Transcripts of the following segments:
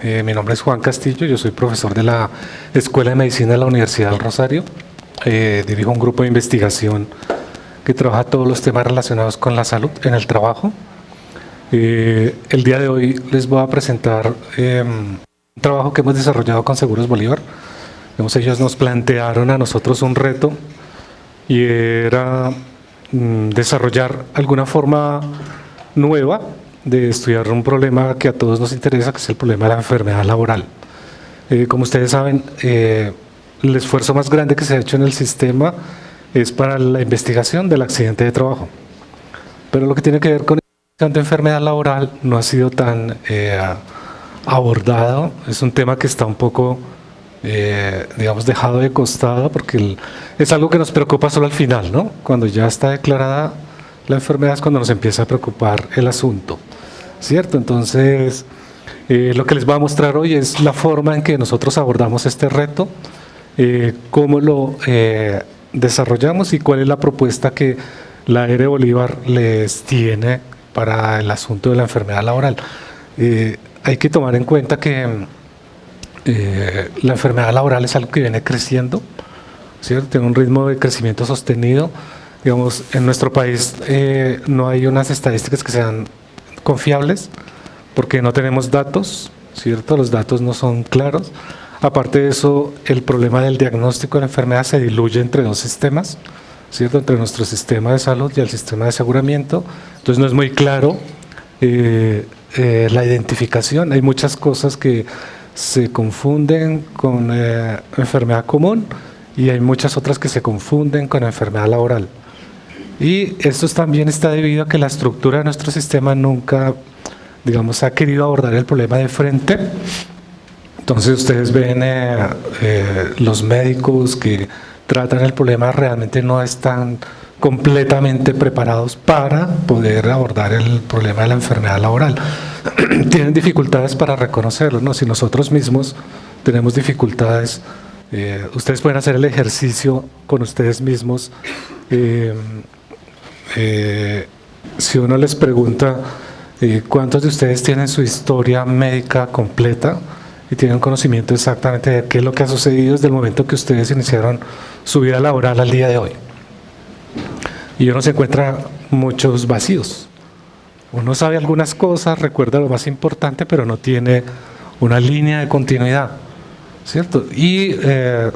Mi nombre es Juan Castillo, yo soy profesor de la Escuela de Medicina de la Universidad del Rosario. Dirijo un grupo de investigación que trabaja todos los temas relacionados con la salud en el trabajo. El día de hoy les voy a presentar un trabajo que hemos desarrollado con Seguros Bolívar. Ellos nos plantearon a nosotros un reto y era desarrollar alguna forma nueva de estudiar un problema que a todos nos interesa, que es el problema de la enfermedad laboral. Como ustedes saben, el esfuerzo más grande que se ha hecho en el sistema es para la investigación del accidente de trabajo. Pero lo que tiene que ver con la enfermedad laboral no ha sido tan abordado. Es un tema que está un poco, digamos, dejado de costado, porque es algo que nos preocupa solo al final, ¿no? Cuando ya está declarada la enfermedad es cuando nos empieza a preocupar el asunto, ¿cierto? Entonces, lo que les voy a mostrar hoy es la forma en que nosotros abordamos este reto, cómo lo desarrollamos y cuál es la propuesta que la ERE Bolívar les tiene para el asunto de la enfermedad laboral. Hay que tomar en cuenta que la enfermedad laboral es algo que viene creciendo, ¿cierto? Tiene un ritmo de crecimiento sostenido. Digamos, en nuestro país no hay unas estadísticas que sean confiables porque no tenemos datos, ¿cierto? Los datos no son claros. Aparte de eso, el problema del diagnóstico de la enfermedad se diluye entre dos sistemas, ¿cierto? Entre nuestro sistema de salud y el sistema de aseguramiento. Entonces no es muy claro la identificación. Hay muchas cosas que se confunden con enfermedad común y hay muchas otras que se confunden con enfermedad laboral. Y esto también está debido a que la estructura de nuestro sistema nunca, digamos, ha querido abordar el problema de frente. Entonces ustedes ven los médicos que tratan el problema realmente no están completamente preparados para poder abordar el problema de la enfermedad laboral. Tienen dificultades para reconocerlo, ¿no? Si nosotros mismos tenemos dificultades, ustedes pueden hacer el ejercicio con ustedes mismos. Si uno les pregunta cuántos de ustedes tienen su historia médica completa y tienen conocimiento exactamente de qué es lo que ha sucedido desde el momento que ustedes iniciaron su vida laboral al día de hoy, y uno se encuentra muchos vacíos. Uno sabe algunas cosas, recuerda lo más importante, pero no tiene una línea de continuidad, ¿cierto? Y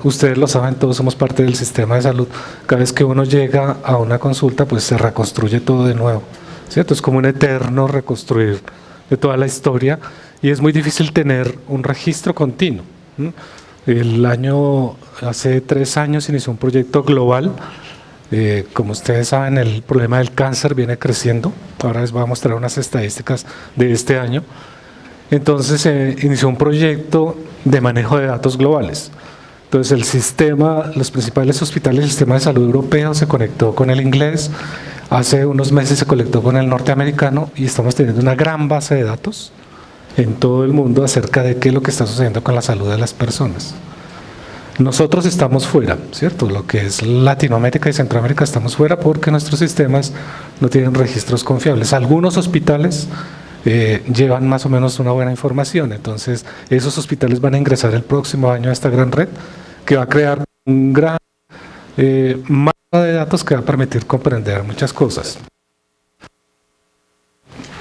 ustedes lo saben, todos somos parte del sistema de salud. Cada vez que uno llega a una consulta, pues se reconstruye todo de nuevo, ¿cierto? Es como un eterno reconstruir de toda la historia y es muy difícil tener un registro continuo. Hace 3 años inició un proyecto global. Como ustedes saben, el problema del cáncer viene creciendo. Ahora les voy a mostrar unas estadísticas de este año. Entonces se inició un proyecto de manejo de datos globales. Entonces el sistema, los principales hospitales del sistema de salud europeo se conectó con el inglés, hace unos meses se conectó con el norteamericano y estamos teniendo una gran base de datos en todo el mundo acerca de qué es lo que está sucediendo con la salud de las personas. Nosotros estamos fuera, ¿cierto? Lo que es Latinoamérica y Centroamérica estamos fuera porque nuestros sistemas no tienen registros confiables. Algunos hospitales llevan más o menos una buena información, entonces esos hospitales van a ingresar el próximo año a esta gran red que va a crear un gran mapa de datos que va a permitir comprender muchas cosas.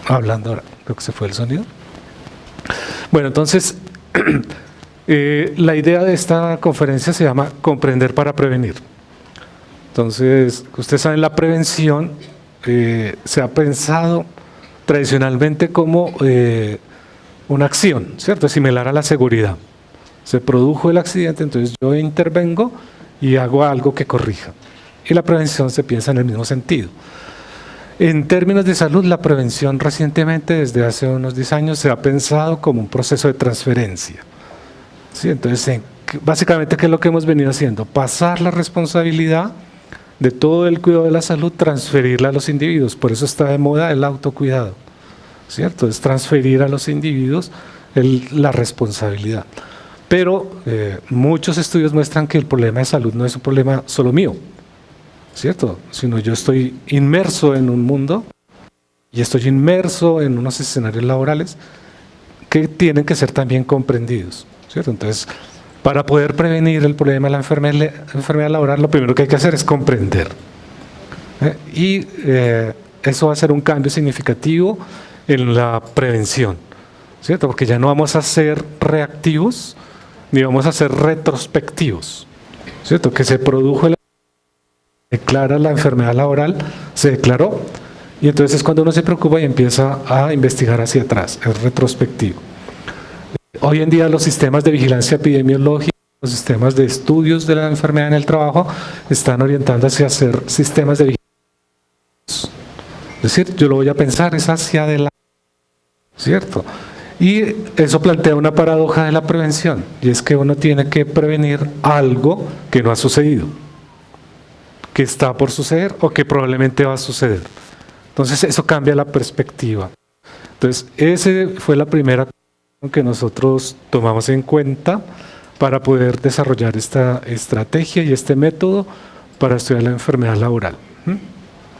Hablando ahora, creo que se fue el sonido. Bueno, entonces la idea de esta conferencia se llama Comprender para Prevenir. Entonces, ustedes saben, la prevención se ha pensado tradicionalmente como una acción, ¿cierto? Es similar a la seguridad. Se produjo el accidente, entonces yo intervengo y hago algo que corrija. Y la prevención se piensa en el mismo sentido. En términos de salud, la prevención recientemente, desde hace unos 10 años, se ha pensado como un proceso de transferencia. ¿Sí? Entonces, básicamente, ¿qué es lo que hemos venido haciendo? Pasar la responsabilidad de todo el cuidado de la salud, transferirla a los individuos. Por eso está de moda el autocuidado, ¿cierto? Es transferir a los individuos la responsabilidad. Pero muchos estudios muestran que el problema de salud no es un problema solo mío, ¿cierto? Sino yo estoy inmerso en un mundo y estoy inmerso en unos escenarios laborales que tienen que ser también comprendidos, ¿cierto? Entonces, para poder prevenir el problema de la enfermedad laboral, lo primero que hay que hacer es comprender. Eso va a ser un cambio significativo en la prevención, ¿cierto? Porque ya no vamos a ser reactivos, ni vamos a ser retrospectivos, ¿cierto? Que se produjo, declara la enfermedad laboral, se declaró, y entonces es cuando uno se preocupa y empieza a investigar hacia atrás, es retrospectivo. Hoy en día los sistemas de vigilancia epidemiológica, los sistemas de estudios de la enfermedad en el trabajo están orientando hacia hacer sistemas de vigilancia. Es decir, yo lo voy a pensar, es hacia adelante, ¿cierto? Y eso plantea una paradoja de la prevención, y es que uno tiene que prevenir algo que no ha sucedido, que está por suceder o que probablemente va a suceder. Entonces eso cambia la perspectiva. Entonces esa fue la primera que nosotros tomamos en cuenta para poder desarrollar esta estrategia y este método para estudiar la enfermedad laboral.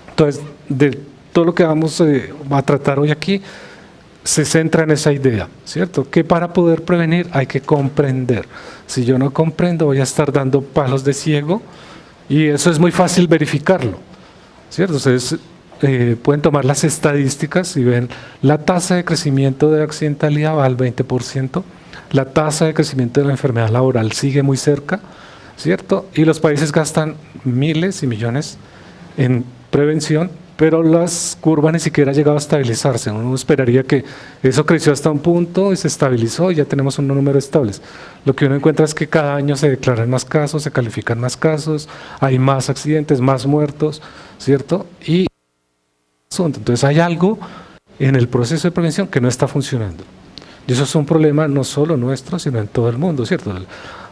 Entonces, de todo lo que vamos a tratar hoy aquí, se centra en esa idea, ¿cierto? Que para poder prevenir hay que comprender. Si yo no comprendo, voy a estar dando palos de ciego, y eso es muy fácil verificarlo, ¿cierto? Ustedes pueden tomar las estadísticas y ven la tasa de crecimiento de accidentalidad va al 20%, la tasa de crecimiento de la enfermedad laboral sigue muy cerca, ¿cierto? Y los países gastan miles y millones en prevención, pero las curvas ni siquiera ha llegado a estabilizarse. Uno esperaría que eso creció hasta un punto y se estabilizó y ya tenemos un número estable. Lo que uno encuentra es que cada año se declaran más casos, se califican más casos, hay más accidentes, más muertos, ¿cierto? Y entonces hay algo en el proceso de prevención que no está funcionando. Y eso es un problema no solo nuestro, sino en todo el mundo, ¿cierto?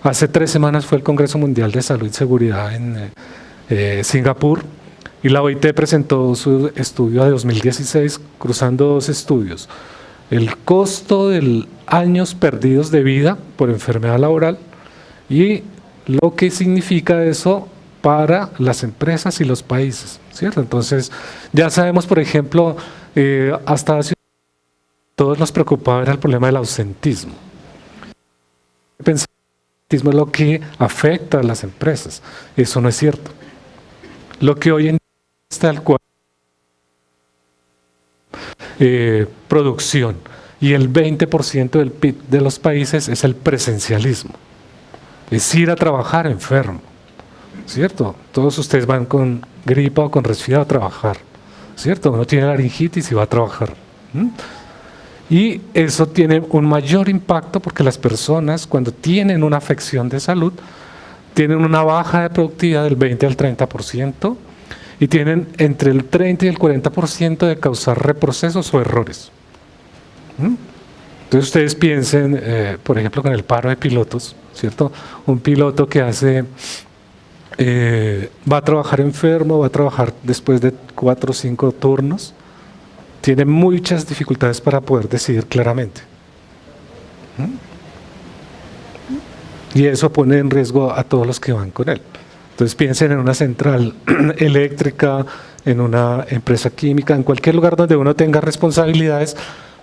Hace 3 semanas fue el Congreso Mundial de Salud y Seguridad en Singapur, y la OIT presentó su estudio de 2016, cruzando 2 estudios. El costo de años perdidos de vida por enfermedad laboral y lo que significa eso para las empresas y los países, ¿cierto? Entonces, ya sabemos, por ejemplo, hasta hace todos nos preocupaba era el problema del ausentismo. El ausentismo es lo que afecta a las empresas. Eso no es cierto. Lo que hoy en día está al cual producción, y el 20% del PIB de los países es el presencialismo. Es ir a trabajar enfermo, ¿cierto? Todos ustedes van con gripa o con resfriado a trabajar, ¿cierto? Uno tiene laringitis y va a trabajar. Y eso tiene un mayor impacto porque las personas, cuando tienen una afección de salud, tienen una baja de productividad del 20 al 30% y tienen entre el 30 y el 40% de causar reprocesos o errores. Entonces ustedes piensen, por ejemplo, con el paro de pilotos, ¿cierto? Un piloto que va a trabajar enfermo, va a trabajar después de 4 o 5 turnos, tiene muchas dificultades para poder decidir claramente. Y eso pone en riesgo a todos los que van con él. Entonces piensen en una central eléctrica, en una empresa química, en cualquier lugar donde uno tenga responsabilidades,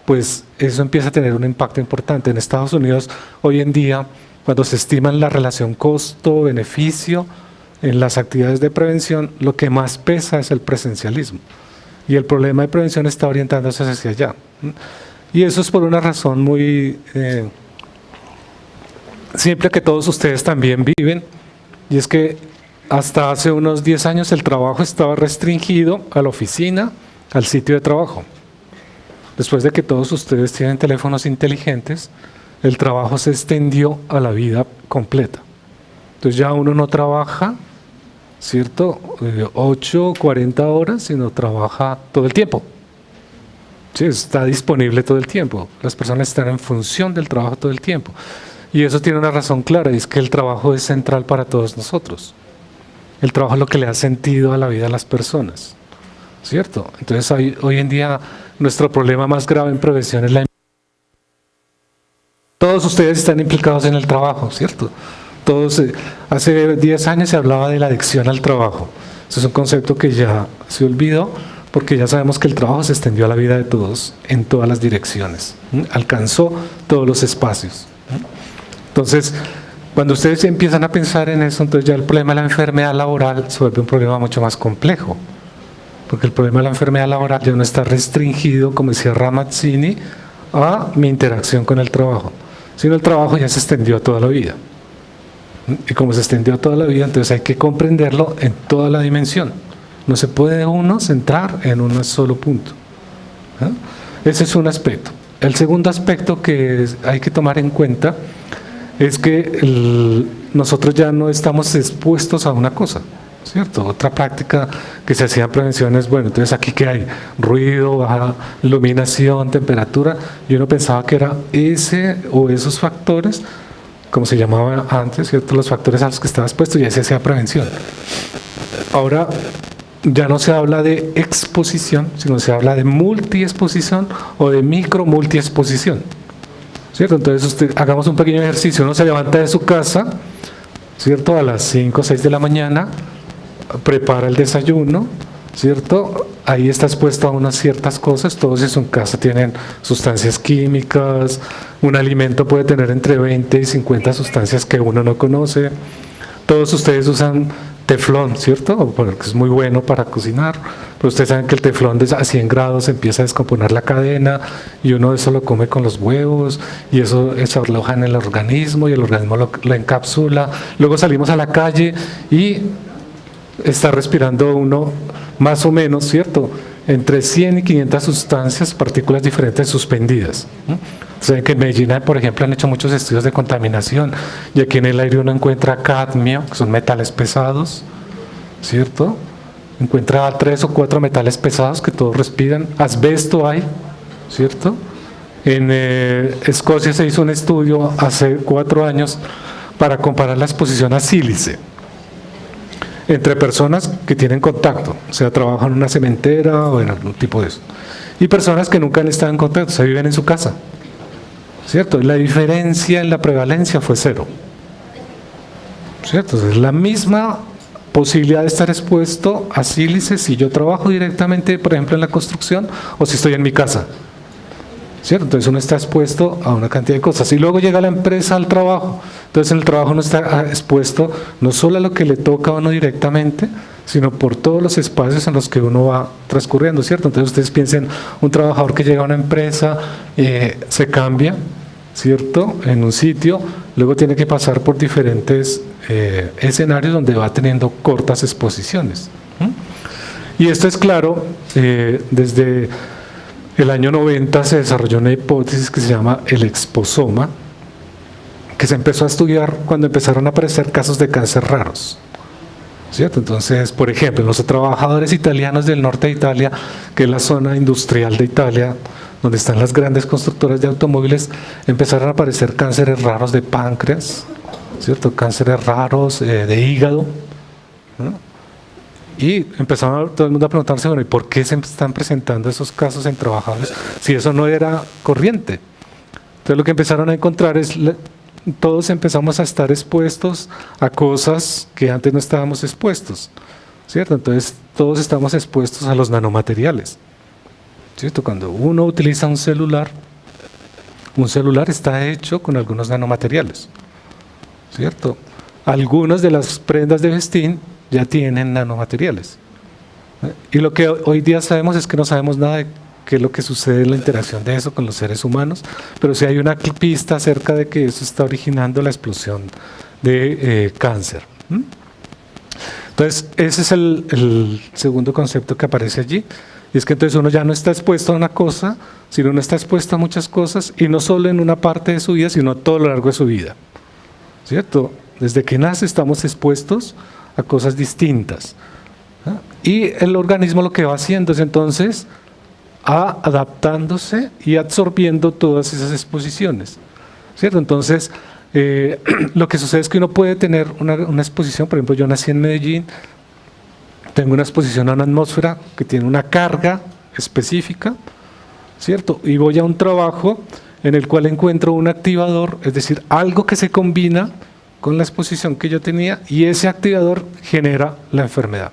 pues eso empieza a tener un impacto importante. En Estados Unidos, hoy en día, cuando se estima la relación costo-beneficio en las actividades de prevención, lo que más pesa es el presencialismo. Y el problema de prevención está orientándose hacia allá. Y eso es por una razón muy simple que todos ustedes también viven, y es que hasta hace unos 10 años el trabajo estaba restringido a la oficina, al sitio de trabajo. Después de que todos ustedes tienen teléfonos inteligentes, el trabajo se extendió a la vida completa. Entonces ya uno no trabaja, ¿cierto? 8 o 40 horas, sino trabaja todo el tiempo. Sí, está disponible todo el tiempo. Las personas están en función del trabajo todo el tiempo. Y eso tiene una razón clara, y es que el trabajo es central para todos nosotros. El trabajo es lo que le da sentido a la vida a las personas, ¿cierto? Entonces hoy en día nuestro problema más grave en prevención es la... Todos ustedes están implicados en el trabajo, ¿cierto? Todos, hace 10 años se hablaba de la adicción al trabajo. Ese es un concepto que ya se olvidó, porque ya sabemos que el trabajo se extendió a la vida de todos en todas las direcciones, alcanzó todos los espacios. Entonces, cuando ustedes empiezan a pensar en eso, entonces ya el problema de la enfermedad laboral se vuelve un problema mucho más complejo, porque el problema de la enfermedad laboral ya no está restringido, como decía Ramazzini, a mi interacción con el trabajo, sino el trabajo ya se extendió a toda la vida. Y como se extendió a toda la vida, entonces hay que comprenderlo en toda la dimensión. No se puede uno centrar en un solo punto. Ese es un aspecto. El segundo aspecto que hay que tomar en cuenta es que nosotros ya no estamos expuestos a una cosa, ¿cierto? Otra práctica que se hacía en prevención es, bueno, entonces aquí que hay ruido, baja iluminación, temperatura, y uno pensaba que era ese o esos factores, como se llamaba antes, ¿cierto? Los factores a los que estaba expuesto, y ese hacía prevención. Ahora ya no se habla de exposición, sino se habla de multiexposición o de micro-multiexposición, ¿cierto? Entonces hagamos un pequeño ejercicio, uno se levanta de su casa, ¿cierto? A las 5 o 6 de la mañana, prepara el desayuno, ¿cierto? Ahí está expuesto a unas ciertas cosas, todos en su casa tienen sustancias químicas, un alimento puede tener entre 20 y 50 sustancias que uno no conoce, todos ustedes usan teflón, ¿cierto? Porque es muy bueno para cocinar, pero ustedes saben que el teflón a 100 grados empieza a descomponer la cadena y uno eso lo come con los huevos y eso aloja en el organismo y el organismo lo encapsula. Luego salimos a la calle y está respirando uno más o menos, ¿cierto? Entre 100 y 500 sustancias, partículas diferentes suspendidas. Saben que en Medellín, por ejemplo, han hecho muchos estudios de contaminación y aquí en el aire uno encuentra cadmio, que son metales pesados, ¿cierto? Encuentra 3 o 4 metales pesados que todos respiran, asbesto hay, ¿cierto? En Escocia se hizo un estudio hace 4 años para comparar la exposición a sílice entre personas que tienen contacto, o sea, trabajan en una cementera o en algún tipo de eso, y personas que nunca han estado en contacto, o sea, viven en su casa, ¿cierto? La diferencia en la prevalencia fue 0, ¿cierto? Entonces, la misma posibilidad de estar expuesto a sílice si yo trabajo directamente, por ejemplo, en la construcción o si estoy en mi casa, ¿cierto? Entonces uno está expuesto a una cantidad de cosas y luego llega la empresa al trabajo, entonces en el trabajo uno está expuesto no solo a lo que le toca a uno directamente, sino por todos los espacios en los que uno va transcurriendo, ¿cierto? Entonces ustedes piensen, un trabajador que llega a una empresa, se cambia, ¿cierto? En un sitio, luego tiene que pasar por diferentes escenarios donde va teniendo cortas exposiciones. Y esto es claro, desde el año 90 se desarrolló una hipótesis que se llama el exposoma, que se empezó a estudiar cuando empezaron a aparecer casos de cáncer raros, ¿cierto? Entonces, por ejemplo, los trabajadores italianos del norte de Italia, que es la zona industrial de Italia, donde están las grandes constructoras de automóviles, empezaron a aparecer cánceres raros de páncreas, ¿cierto? Cánceres raros de hígado, ¿no? Y empezaron todo el mundo a preguntarse, bueno, ¿y por qué se están presentando esos casos en trabajadores si eso no era corriente? Entonces lo que empezaron a encontrar es, todos empezamos a estar expuestos a cosas que antes no estábamos expuestos, ¿cierto? Entonces todos estamos expuestos a los nanomateriales, ¿cierto? Cuando uno utiliza un celular está hecho con algunos nanomateriales, ¿cierto? Algunas de las prendas de vestir ya tienen nanomateriales. Y lo que hoy día sabemos es que no sabemos nada de qué es lo que sucede en la interacción de eso con los seres humanos, pero sí hay una pista acerca de que eso está originando la explosión de cáncer. Entonces, ese es el segundo concepto que aparece allí, y es que entonces uno ya no está expuesto a una cosa, sino uno está expuesto a muchas cosas, y no solo en una parte de su vida, sino a todo lo largo de su vida, ¿cierto? Desde que nace estamos expuestos a cosas distintas, ¿no? Y el organismo lo que va haciendo es entonces adaptándose y absorbiendo todas esas exposiciones, ¿cierto? Entonces, lo que sucede es que uno puede tener una exposición, por ejemplo, yo nací en Medellín, tengo una exposición a una atmósfera que tiene una carga específica, ¿cierto? Y voy a un trabajo en el cual encuentro un activador, es decir, algo que se combina con la exposición que yo tenía, y ese activador genera la enfermedad.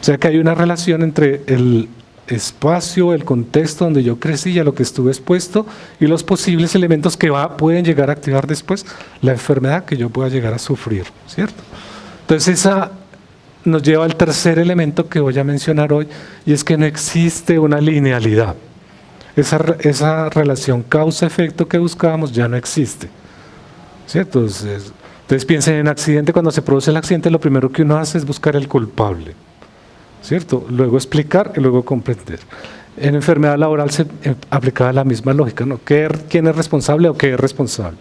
O sea que hay una relación entre el espacio, el contexto donde yo crecí y a lo que estuve expuesto y los posibles elementos que pueden llegar a activar después la enfermedad que yo pueda llegar a sufrir, ¿cierto? Entonces esa nos lleva al tercer elemento que voy a mencionar hoy, y es que no existe una linealidad. Esa relación causa-efecto que buscábamos ya no existe, ¿cierto? Entonces piensen en accidente. Cuando se produce el accidente, lo primero que uno hace es buscar el culpable, ¿cierto? Luego explicar y luego comprender. En enfermedad laboral se aplicaba la misma lógica, ¿no? ¿Quién es responsable o qué es responsable?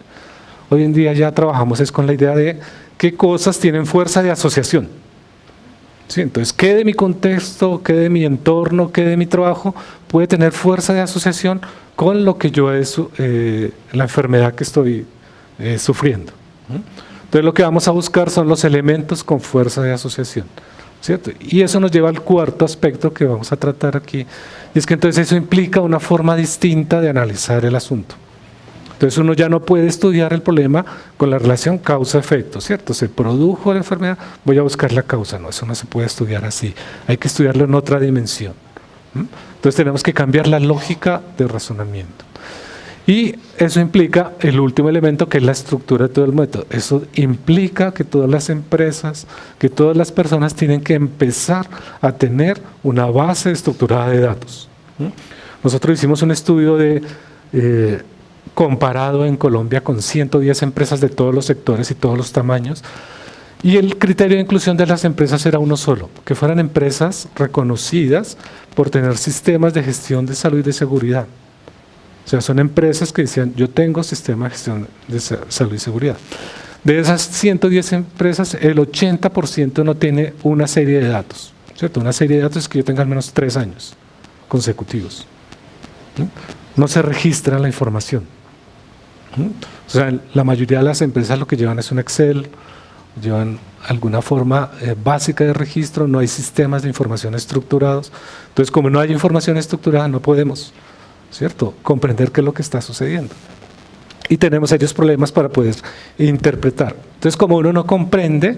Hoy en día ya trabajamos es con la idea de qué cosas tienen fuerza de asociación. Sí, entonces, ¿qué de mi contexto, qué de mi entorno, qué de mi trabajo puede tener fuerza de asociación con lo que yo la enfermedad que estoy sufriendo? Entonces, lo que vamos a buscar son los elementos con fuerza de asociación, ¿cierto? Y eso nos lleva al cuarto aspecto que vamos a tratar aquí, y es que entonces eso implica una forma distinta de analizar el asunto. Entonces uno ya no puede estudiar el problema con la relación causa-efecto, ¿cierto? Se produjo la enfermedad, voy a buscar la causa. No, eso no se puede estudiar así. Hay que estudiarlo en otra dimensión. Entonces tenemos que cambiar la lógica de razonamiento. Y eso implica el último elemento, que es la estructura de todo el método. Eso implica que todas las empresas, que todas las personas tienen que empezar a tener una base estructurada de datos. Nosotros hicimos un estudio comparado en Colombia con 110 empresas de todos los sectores y todos los tamaños, y el criterio de inclusión de las empresas era uno solo, que fueran empresas reconocidas por tener sistemas de gestión de salud y de seguridad. O sea, son empresas que decían, yo tengo sistema de gestión de salud y seguridad. De esas 110 empresas, el 80% no tiene una serie de datos, ¿cierto? Una serie de datos es que yo tenga al menos 3 años consecutivos. No se registra la información. O sea, la mayoría de las empresas lo que llevan es un Excel, llevan alguna forma básica de registro, no hay sistemas de información estructurados. Entonces, como no hay información estructurada, no podemos, ¿cierto?, comprender qué es lo que está sucediendo. Y tenemos serios problemas para poder interpretar. Entonces, como uno no comprende,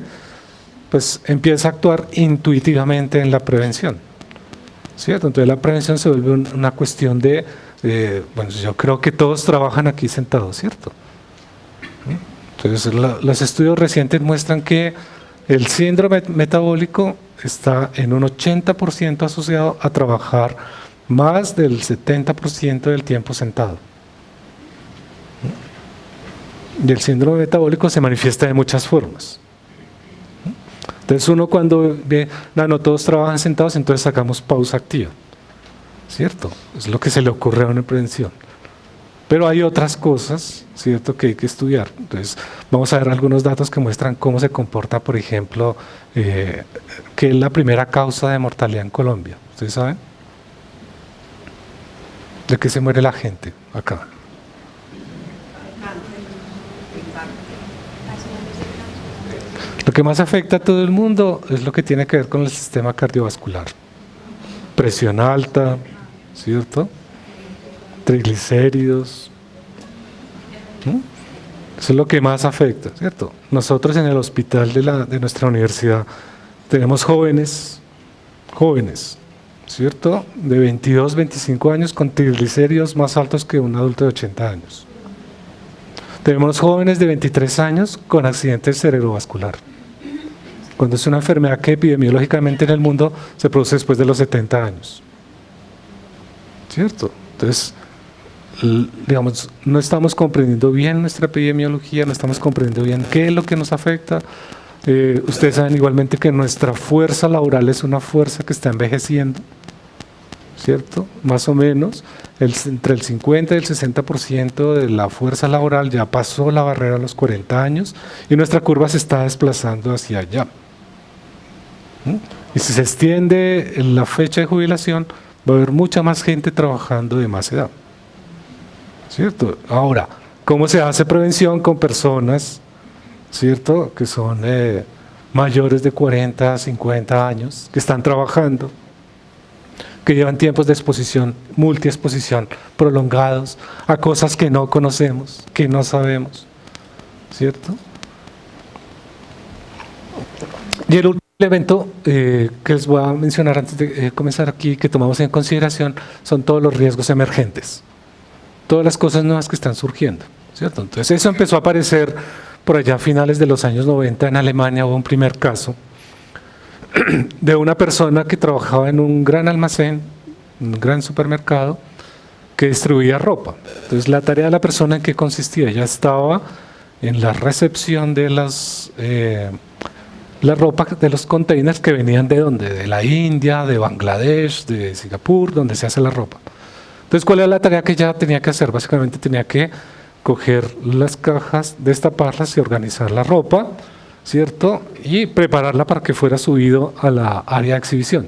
pues empieza a actuar intuitivamente en la prevención, ¿cierto? Entonces la prevención se vuelve una cuestión de, bueno, yo creo que todos trabajan aquí sentados, ¿cierto? Entonces los estudios recientes muestran que el síndrome metabólico está en un 80% asociado a trabajar más del 70% del tiempo sentado. Y el síndrome metabólico se manifiesta de muchas formas. Entonces uno cuando ve, no todos trabajan sentados, entonces sacamos pausa activa, ¿cierto? Es lo que se le ocurre a una prevención. Pero hay otras cosas, ¿cierto?, que hay que estudiar. Entonces vamos a ver algunos datos que muestran cómo se comporta, por ejemplo, que es la primera causa de mortalidad en Colombia. ¿Ustedes saben? ¿De qué se muere la gente acá? Lo que más afecta a todo el mundo es lo que tiene que ver con el sistema cardiovascular. Presión alta, ¿cierto? Triglicéridos. Eso es lo que más afecta, ¿cierto? Nosotros en el hospital de nuestra universidad tenemos jóvenes, ¿cierto?, de 22, 25 años con triglicéridos más altos que un adulto de 80 años. Tenemos jóvenes de 23 años con accidente cerebrovascular, cuando es una enfermedad que epidemiológicamente en el mundo se produce después de los 70 años. ¿Cierto? Entonces, digamos, no estamos comprendiendo bien nuestra epidemiología, no estamos comprendiendo bien qué es lo que nos afecta. Ustedes saben igualmente que nuestra fuerza laboral es una fuerza que está envejeciendo, ¿cierto? Más o menos, entre el 50 y el 60% de la fuerza laboral ya pasó la barrera a los 40 años y nuestra curva se está desplazando hacia allá. Y si se extiende la fecha de jubilación, va a haber mucha más gente trabajando de más edad, ¿cierto? Ahora, ¿cómo se hace prevención con personas, ¿cierto?, que son mayores de 40, 50 años, que están trabajando, que llevan tiempos de exposición, multiexposición, prolongados, a cosas que no conocemos, que no sabemos, ¿cierto? Y el último elemento que les voy a mencionar antes de comenzar aquí, que tomamos en consideración, son todos los riesgos emergentes, todas las cosas nuevas que están surgiendo, ¿cierto? Entonces eso empezó a aparecer por allá a finales de los años 90 en Alemania. Hubo un primer caso de una persona que trabajaba en un gran almacén, un gran supermercado, que distribuía ropa. Entonces la tarea de la persona, ¿en qué consistía? Ella estaba en la recepción de la ropa de los containers que venían ¿de dónde? De la India, de Bangladesh, de Singapur, donde se hace la ropa. Entonces, ¿cuál era la tarea que ella tenía que hacer? Básicamente tenía que coger las cajas, destaparlas y organizar la ropa, ¿cierto? Y prepararla para que fuera subido a la área de exhibición.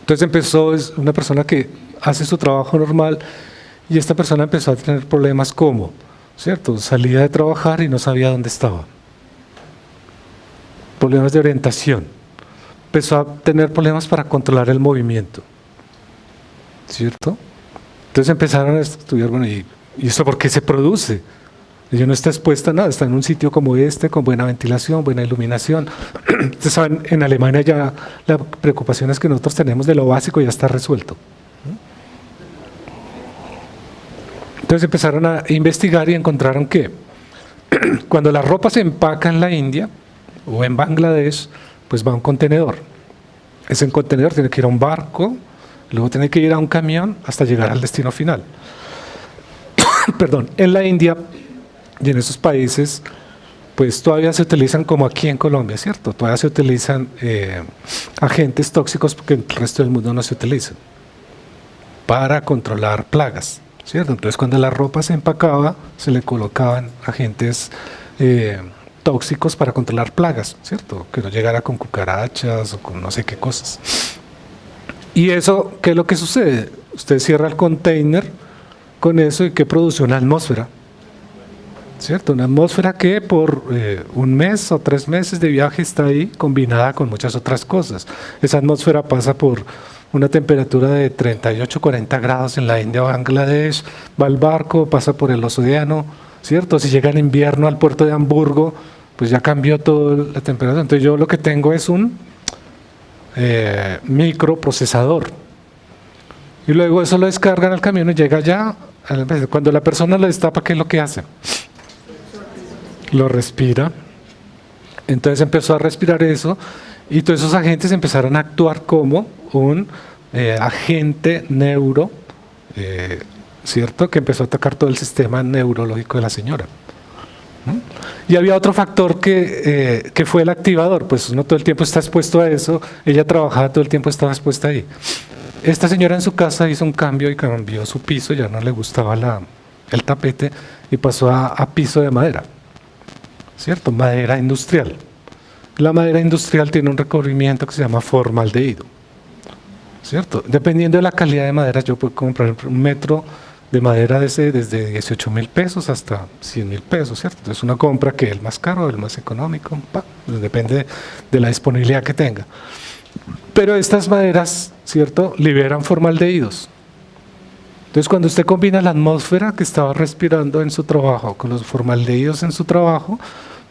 Entonces empezó, es una persona que hace su trabajo normal, y esta persona empezó a tener problemas como, ¿cierto? Salía de trabajar y no sabía dónde estaba. Problemas de orientación. Empezó a tener problemas para controlar el movimiento, ¿cierto? Entonces empezaron a estudiar, bueno, ¿y esto por qué se produce? Ella no está expuesta a nada, está en un sitio como este, con buena ventilación, buena iluminación. Ustedes saben, en Alemania ya la preocupación es que nosotros tenemos de lo básico ya está resuelto. Entonces empezaron a investigar y encontraron que cuando la ropa se empaca en la India o en Bangladesh, pues va a un contenedor. Ese contenedor tiene que ir a un barco, luego tiene que ir a un camión hasta llegar al destino final. Perdón, en la India y en esos países, pues todavía se utilizan como aquí en Colombia, ¿cierto? Todavía se utilizan agentes tóxicos porque en el resto del mundo no se utilizan para controlar plagas, ¿cierto? Entonces cuando la ropa se empacaba, se le colocaban agentes tóxicos para controlar plagas, ¿cierto? Que no llegara con cucarachas o con no sé qué cosas. Y eso, ¿qué es lo que sucede? Usted cierra el container con eso y ¿qué produce? Una atmósfera, ¿cierto? Una atmósfera que por un mes o 3 meses de viaje está ahí combinada con muchas otras cosas. Esa atmósfera pasa por una temperatura de 38, 40 grados en la India o Bangladesh, va al barco, pasa por el océano, ¿cierto? Si llega en invierno al puerto de Hamburgo, pues ya cambió toda la temperatura. Entonces yo lo que tengo es un microprocesador. Y luego eso lo descargan al camión y llega ya. Cuando la persona lo destapa, ¿qué es lo que hace? Lo respira. Entonces empezó a respirar eso y todos esos agentes empezaron a actuar como un agente neuro, ¿cierto? Que empezó a atacar todo el sistema neurológico de la señora. Y había otro factor que fue el activador, pues uno todo el tiempo está expuesto a eso, ella trabajaba todo el tiempo, estaba expuesta ahí. Esta señora en su casa hizo un cambio y cambió su piso, ya no le gustaba el tapete y pasó a piso de madera, ¿cierto? Madera industrial. La madera industrial tiene un recubrimiento que se llama formaldehído, ¿cierto? Dependiendo de la calidad de madera, yo puedo comprar un metro de madera desde 18.000 pesos hasta 100.000 pesos, ¿cierto? Entonces una compra que es el más caro, el más económico, pues depende de la disponibilidad que tenga. Pero estas maderas, ¿cierto?, liberan formaldehídos. Entonces cuando usted combina la atmósfera que estaba respirando en su trabajo con los formaldehídos en su trabajo,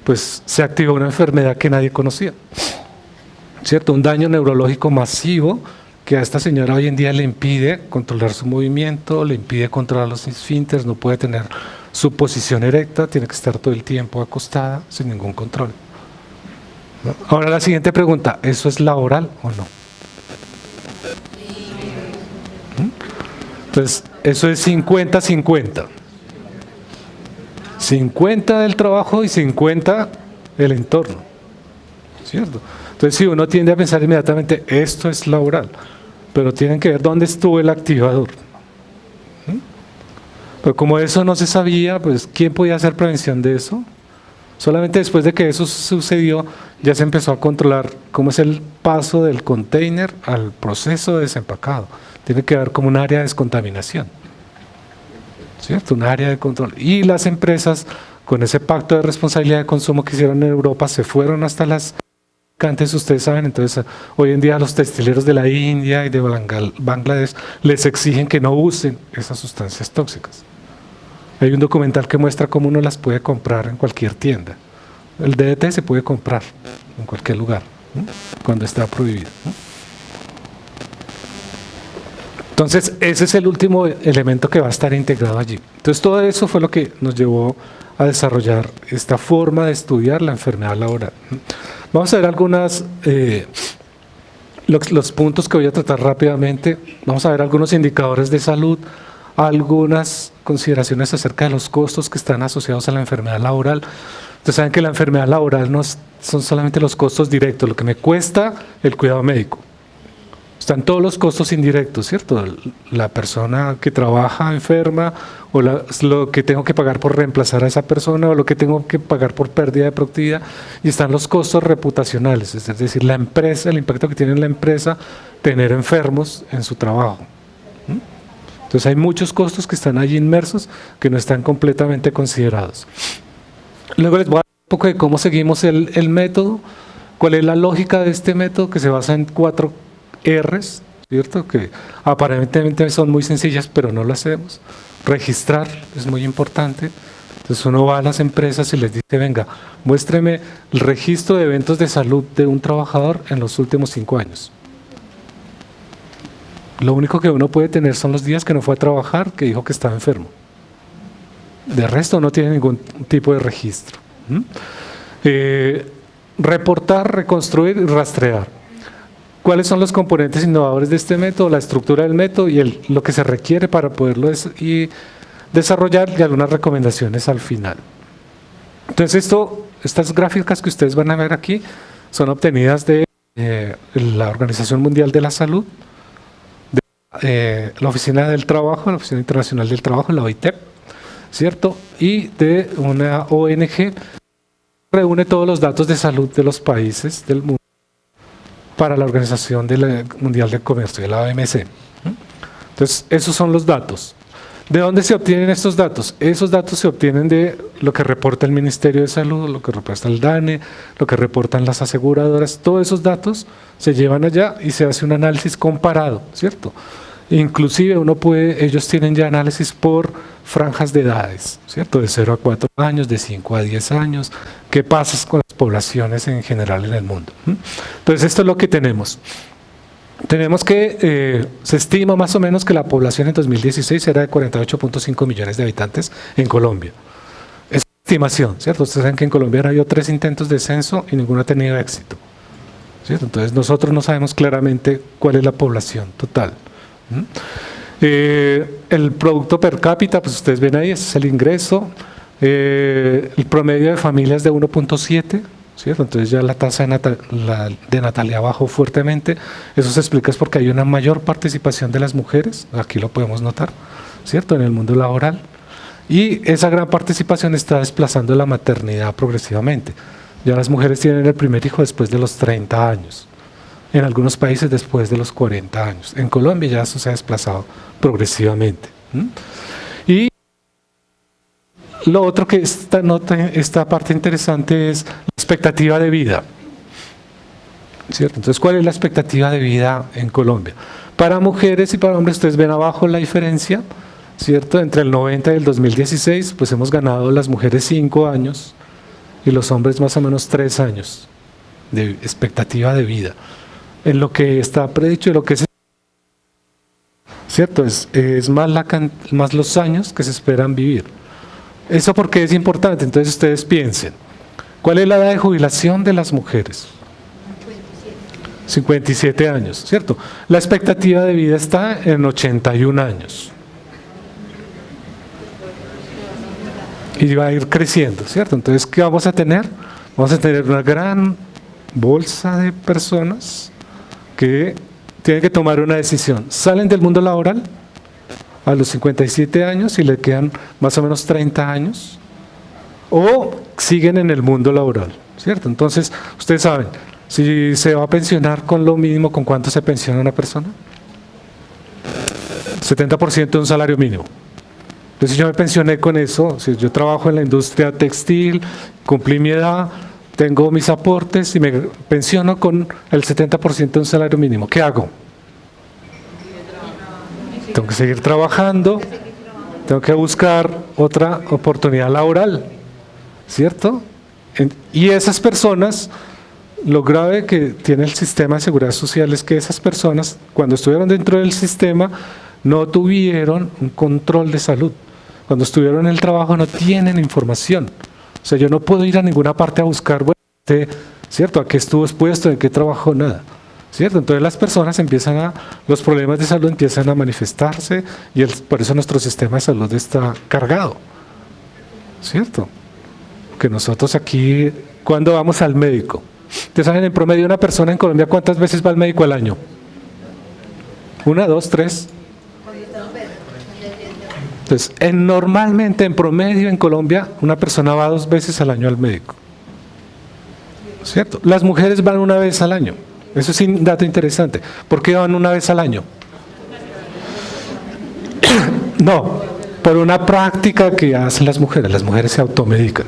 pues se activó una enfermedad que nadie conocía, ¿cierto? Un daño neurológico masivo que a esta señora hoy en día le impide controlar su movimiento, le impide controlar los esfínteres, no puede tener su posición erecta, tiene que estar todo el tiempo acostada sin ningún control. ¿No? Ahora la siguiente pregunta, ¿eso es laboral o no? Entonces, eso es 50-50. 50 del trabajo y 50 del entorno, ¿cierto? Entonces, si uno tiende a pensar inmediatamente, esto es laboral, pero tienen que ver dónde estuvo el activador. Pero como eso no se sabía, pues ¿quién podía hacer prevención de eso? Solamente después de que eso sucedió, ya se empezó a controlar cómo es el paso del container al proceso de desempacado. Tiene que haber como un área de descontaminación, ¿cierto? Un área de control. Y las empresas, con ese pacto de responsabilidad de consumo que hicieron en Europa, se fueron hasta las antes, ustedes saben. Entonces hoy en día los textileros de la India y de Bangladesh les exigen que no usen esas sustancias tóxicas. Hay un documental que muestra cómo uno las puede comprar en cualquier tienda. El DDT se puede comprar en cualquier lugar, cuando está prohibido. Entonces, ese es el último elemento que va a estar integrado allí. Entonces, todo eso fue lo que nos llevó a desarrollar esta forma de estudiar la enfermedad laboral. Vamos a ver algunas, los puntos que voy a tratar rápidamente. Vamos a ver algunos indicadores de salud, algunas consideraciones acerca de los costos que están asociados a la enfermedad laboral. Ustedes saben que la enfermedad laboral no son solamente los costos directos, lo que me cuesta el cuidado médico. Están todos los costos indirectos, ¿cierto? La persona que trabaja enferma, o lo que tengo que pagar por reemplazar a esa persona, o lo que tengo que pagar por pérdida de productividad, y están los costos reputacionales, es decir, la empresa, el impacto que tiene en la empresa tener enfermos en su trabajo. Entonces hay muchos costos que están allí inmersos que no están completamente considerados. Luego les voy a hablar un poco de cómo seguimos el método, cuál es la lógica de este método que se basa en 4 R's, ¿cierto? Que aparentemente son muy sencillas, pero no lo hacemos. Registrar es muy importante. Entonces uno va a las empresas y les dice, venga, muéstreme el registro de eventos de salud de un trabajador en los últimos 5 años. Lo único que uno puede tener son los días que no fue a trabajar, que dijo que estaba enfermo. De resto no tiene ningún tipo de registro. Reportar, reconstruir y rastrear. ¿Cuáles son los componentes innovadores de este método? La estructura del método y lo que se requiere para poderlo desarrollar, y algunas recomendaciones al final. Entonces estas gráficas que ustedes van a ver aquí son obtenidas de la Organización Mundial de la Salud, de la Oficina del Trabajo, la Oficina Internacional del Trabajo, la OIT, ¿cierto? Y de una ONG que reúne todos los datos de salud de los países del mundo para la Organización Mundial del Comercio, de la OMC. Entonces, esos son los datos. ¿De dónde se obtienen estos datos? Esos datos se obtienen de lo que reporta el Ministerio de Salud, lo que reporta el DANE, lo que reportan las aseguradoras. Todos esos datos se llevan allá y se hace un análisis comparado, ¿cierto? Inclusive ellos tienen ya análisis por franjas de edades, ¿cierto? De 0 a 4 años, de 5 a 10 años. ¿Qué pasa con las poblaciones en general en el mundo? Entonces, esto es lo que tenemos. Tenemos que, se estima más o menos que la población en 2016 era de 48.5 millones de habitantes en Colombia. Es una estimación, ¿cierto? Ustedes saben que en Colombia han habido 3 intentos de censo y ninguno ha tenido éxito, ¿cierto? Entonces, nosotros no sabemos claramente cuál es la población total. El producto per cápita, pues ustedes ven ahí, ese es el ingreso. El promedio de familias de 1.7, ¿cierto? Entonces ya la tasa de natalidad bajó fuertemente. Eso se explica es porque hay una mayor participación de las mujeres, aquí lo podemos notar, ¿cierto? En el mundo laboral. Y esa gran participación está desplazando la maternidad progresivamente. Ya las mujeres tienen el primer hijo después de los 30 años. En algunos países después de los 40 años. En Colombia ya eso se ha desplazado progresivamente. Y lo otro que esta parte interesante es la expectativa de vida, ¿cierto? Entonces, ¿cuál es la expectativa de vida en Colombia? Para mujeres y para hombres, ustedes ven abajo la diferencia, ¿cierto? Entre el 90 y el 2016, pues hemos ganado las mujeres 5 años y los hombres más o menos 3 años de expectativa de vida. En lo que está predicho y lo que es, ¿cierto? Es más los años que se esperan vivir. ¿Eso por qué es importante? Entonces ustedes piensen, ¿cuál es la edad de jubilación de las mujeres? 57 años, ¿cierto? La expectativa de vida está en 81 años. Y va a ir creciendo, ¿cierto? Entonces, ¿qué vamos a tener? Vamos a tener una gran bolsa de personas que tienen que tomar una decisión. Salen del mundo laboral a los 57 años y le quedan más o menos 30 años, o siguen en el mundo laboral, ¿cierto? Entonces, ustedes saben, si se va a pensionar con lo mínimo, ¿con cuánto se pensiona una persona? 70% de un salario mínimo. Entonces, si yo me pensioné con eso, si yo trabajo en la industria textil, cumplí mi edad, tengo mis aportes y me pensiono con el 70% de un salario mínimo, ¿qué hago? Tengo que seguir trabajando, tengo que buscar otra oportunidad laboral, ¿cierto? Y esas personas lo grave que tiene el sistema de seguridad social es que esas personas, cuando estuvieron dentro del sistema, no tuvieron un control de salud. Cuando estuvieron en el trabajo no tienen información. O sea, yo no puedo ir a ninguna parte a buscar, bueno, ¿cierto? ¿A qué estuvo expuesto? ¿En qué trabajó? Nada. ¿Cierto? Entonces las personas los problemas de salud empiezan a manifestarse y por eso nuestro sistema de salud está cargado. ¿Cierto? Que nosotros aquí, ¿cuándo vamos al médico? Ustedes saben, en promedio una persona en Colombia, ¿cuántas veces va al médico al año? 1, 2, 3. Entonces, normalmente, en promedio en Colombia, una persona va 2 veces al año al médico. ¿Cierto? Las mujeres van 1 vez al año. Eso es un dato interesante. ¿Por qué van 1 vez al año? No, por una práctica que hacen las mujeres. Las mujeres se automedican.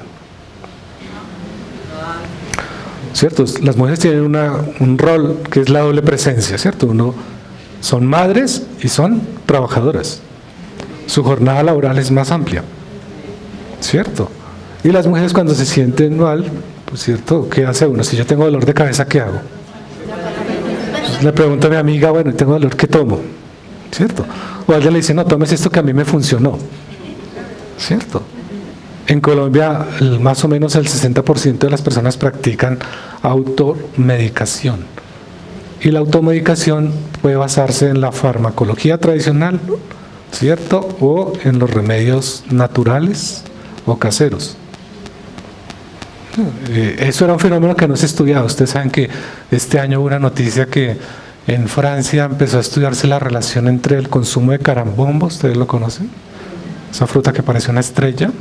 ¿Cierto? Las mujeres tienen un rol que es la doble presencia, ¿cierto? Son madres y son trabajadoras. Su jornada laboral es más amplia, ¿cierto? Y las mujeres cuando se sienten mal, pues cierto, ¿qué hace uno? Si yo tengo dolor de cabeza, ¿qué hago? Pues le pregunto a mi amiga, bueno, tengo dolor, ¿qué tomo? ¿Cierto? O alguien le dice, no, tomes esto que a mí me funcionó, ¿cierto? En Colombia, más o menos el 60% de las personas practican automedicación. Y la automedicación puede basarse en la farmacología tradicional, ¿cierto? O en los remedios naturales o caseros. Eso era un fenómeno que no se estudiaba. Ustedes saben que este año hubo una noticia que en Francia empezó a estudiarse la relación entre el consumo de carambombo, ¿ustedes lo conocen? Esa fruta que parece una estrella,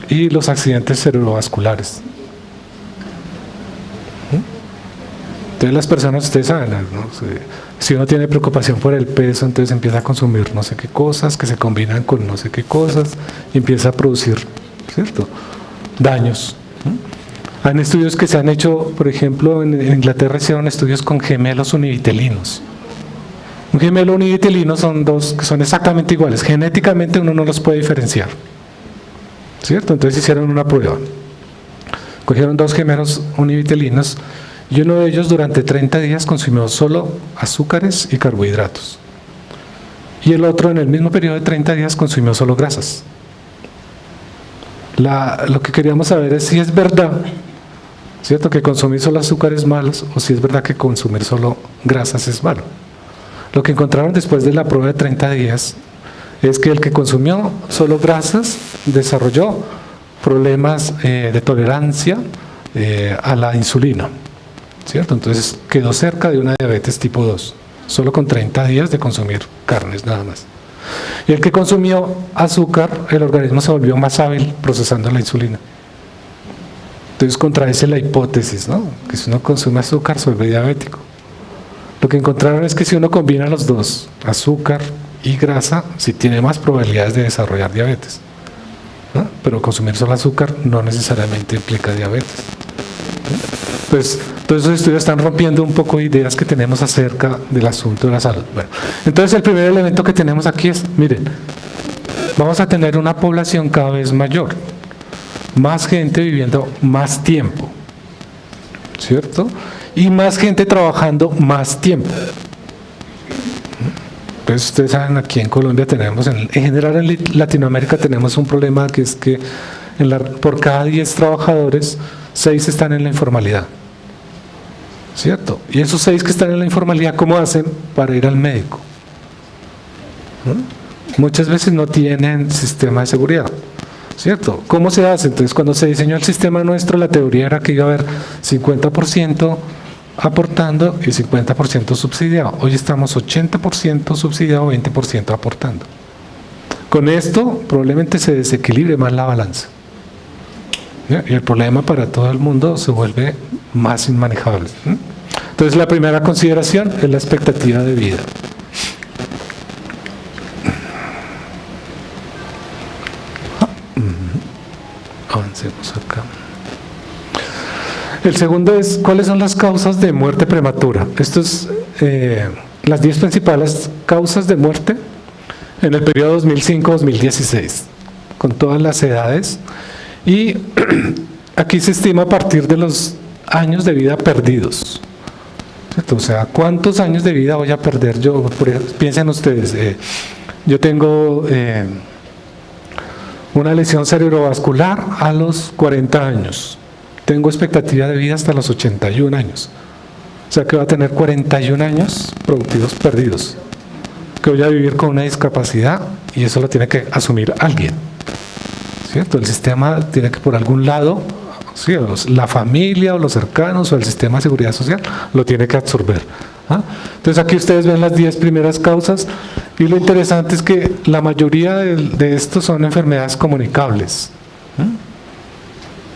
y los accidentes cerebrovasculares. Entonces las personas, ustedes saben, ¿no? Si uno tiene preocupación por el peso, entonces empieza a consumir no sé qué cosas que se combinan con no sé qué cosas y empieza a producir, ¿cierto?, daños. Hay estudios que se han hecho, por ejemplo, en Inglaterra hicieron estudios con gemelos univitelinos. Un gemelo univitelino son dos que son exactamente iguales, genéticamente uno no los puede diferenciar, ¿cierto? Entonces hicieron una prueba, cogieron 2 gemelos univitelinos y uno de ellos durante 30 días consumió solo azúcares y carbohidratos y el otro en el mismo periodo de 30 días consumió solo grasas. Lo que queríamos saber es si es verdad, ¿cierto?, que consumir solo azúcar es malo o si es verdad que consumir solo grasas es malo. Lo que encontraron después de la prueba de 30 días es que el que consumió solo grasas desarrolló problemas de tolerancia a la insulina, ¿cierto? Entonces quedó cerca de una diabetes tipo 2, solo con 30 días de consumir carnes nada más. Y el que consumió azúcar, el organismo se volvió más hábil procesando la insulina. Entonces contradice la hipótesis, ¿no?, que si uno consume azúcar se vuelve diabético. Lo que encontraron es que si uno combina los dos, azúcar y grasa, sí tiene más probabilidades de desarrollar diabetes, ¿no? Pero consumir solo azúcar no necesariamente implica diabetes. Pues todos esos estudios están rompiendo un poco ideas que tenemos acerca del asunto de la salud. Bueno, entonces el primer elemento que tenemos aquí es, miren, vamos a tener una población cada vez mayor, más gente viviendo más tiempo, ¿cierto? Y más gente trabajando más tiempo. Pues ustedes saben, aquí en Colombia tenemos, en general en Latinoamérica tenemos un problema que es que por cada 10 trabajadores, 6 están en la informalidad, ¿cierto? Y esos 6 que están en la informalidad, ¿cómo hacen para ir al médico? Muchas veces no tienen sistema de seguridad, ¿cierto? ¿Cómo se hace? Entonces, cuando se diseñó el sistema nuestro, la teoría era que iba a haber 50% aportando y 50% subsidiado. Hoy estamos 80% subsidiado, 20% aportando. Con esto probablemente se desequilibre más la balanza. Y el problema para todo el mundo se vuelve más inmanejable. Entonces la primera consideración es la expectativa de vida. Avancemos acá. El segundo es, ¿cuáles son las causas de muerte prematura? Esto es las 10 principales causas de muerte en el periodo 2005-2016, con todas las edades. Y aquí se estima a partir de los años de vida perdidos. ¿Cierto? O sea, ¿cuántos años de vida voy a perder yo? Piensen ustedes, yo tengo una lesión cerebrovascular a los 40 años. Tengo expectativa de vida hasta los 81 años. O sea que voy a tener 41 años productivos perdidos. Que voy a vivir con una discapacidad y eso lo tiene que asumir alguien. ¿Cierto? El sistema tiene que por algún lado, ¿sí? La familia o los cercanos o el sistema de seguridad social lo tiene que absorber. ¿Ah? Entonces aquí ustedes ven las 10 primeras causas y lo interesante es que la mayoría de estos son enfermedades comunicables.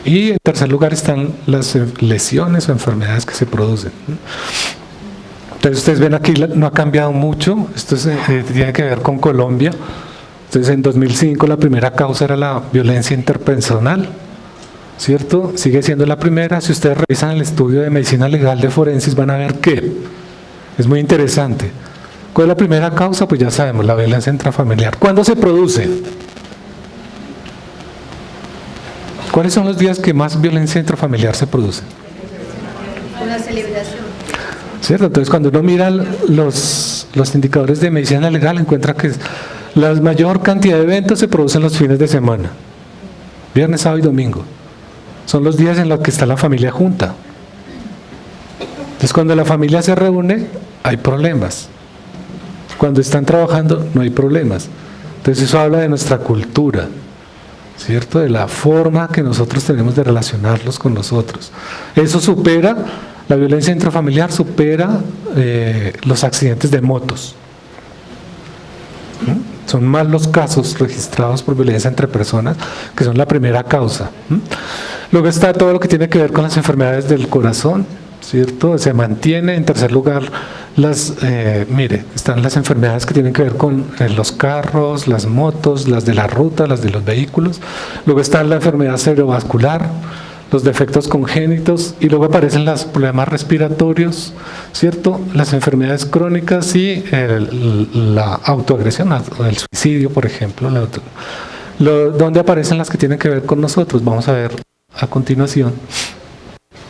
Y en tercer lugar están las lesiones o enfermedades que se producen. Entonces ustedes ven aquí no ha cambiado mucho, esto tiene que ver con Colombia. Entonces en 2005 la primera causa era la violencia interpersonal, ¿cierto? Sigue siendo la primera. Si ustedes revisan el estudio de medicina legal de forensis van a ver que es muy interesante. ¿Cuál es la primera causa? Pues ya sabemos, la violencia intrafamiliar. ¿Cuándo se produce? ¿Cuáles son los días que más violencia intrafamiliar se produce? Una celebración. ¿Cierto? Entonces cuando uno mira los indicadores de medicina legal encuentra que la mayor cantidad de eventos se producen los fines de semana, viernes, sábado y domingo. Son los días en los que está la familia junta. Entonces cuando la familia se reúne hay problemas. Cuando están trabajando no hay problemas. Entonces eso habla de nuestra cultura, ¿cierto? De la forma que nosotros tenemos de relacionarlos con nosotros. Eso supera, la violencia intrafamiliar supera los accidentes de motos. Son más los casos registrados por violencia entre personas, que son la primera causa. Luego está todo lo que tiene que ver con las enfermedades del corazón, ¿cierto? Se mantiene. En tercer lugar, están las enfermedades que tienen que ver con los carros, las motos, las de la ruta, las de los vehículos. Luego está la enfermedad cerebrovascular, los defectos congénitos, y luego aparecen los problemas respiratorios, ¿cierto? Las enfermedades crónicas y la autoagresión, el suicidio, por ejemplo. ¿Dónde aparecen las que tienen que ver con nosotros? Vamos a ver a continuación,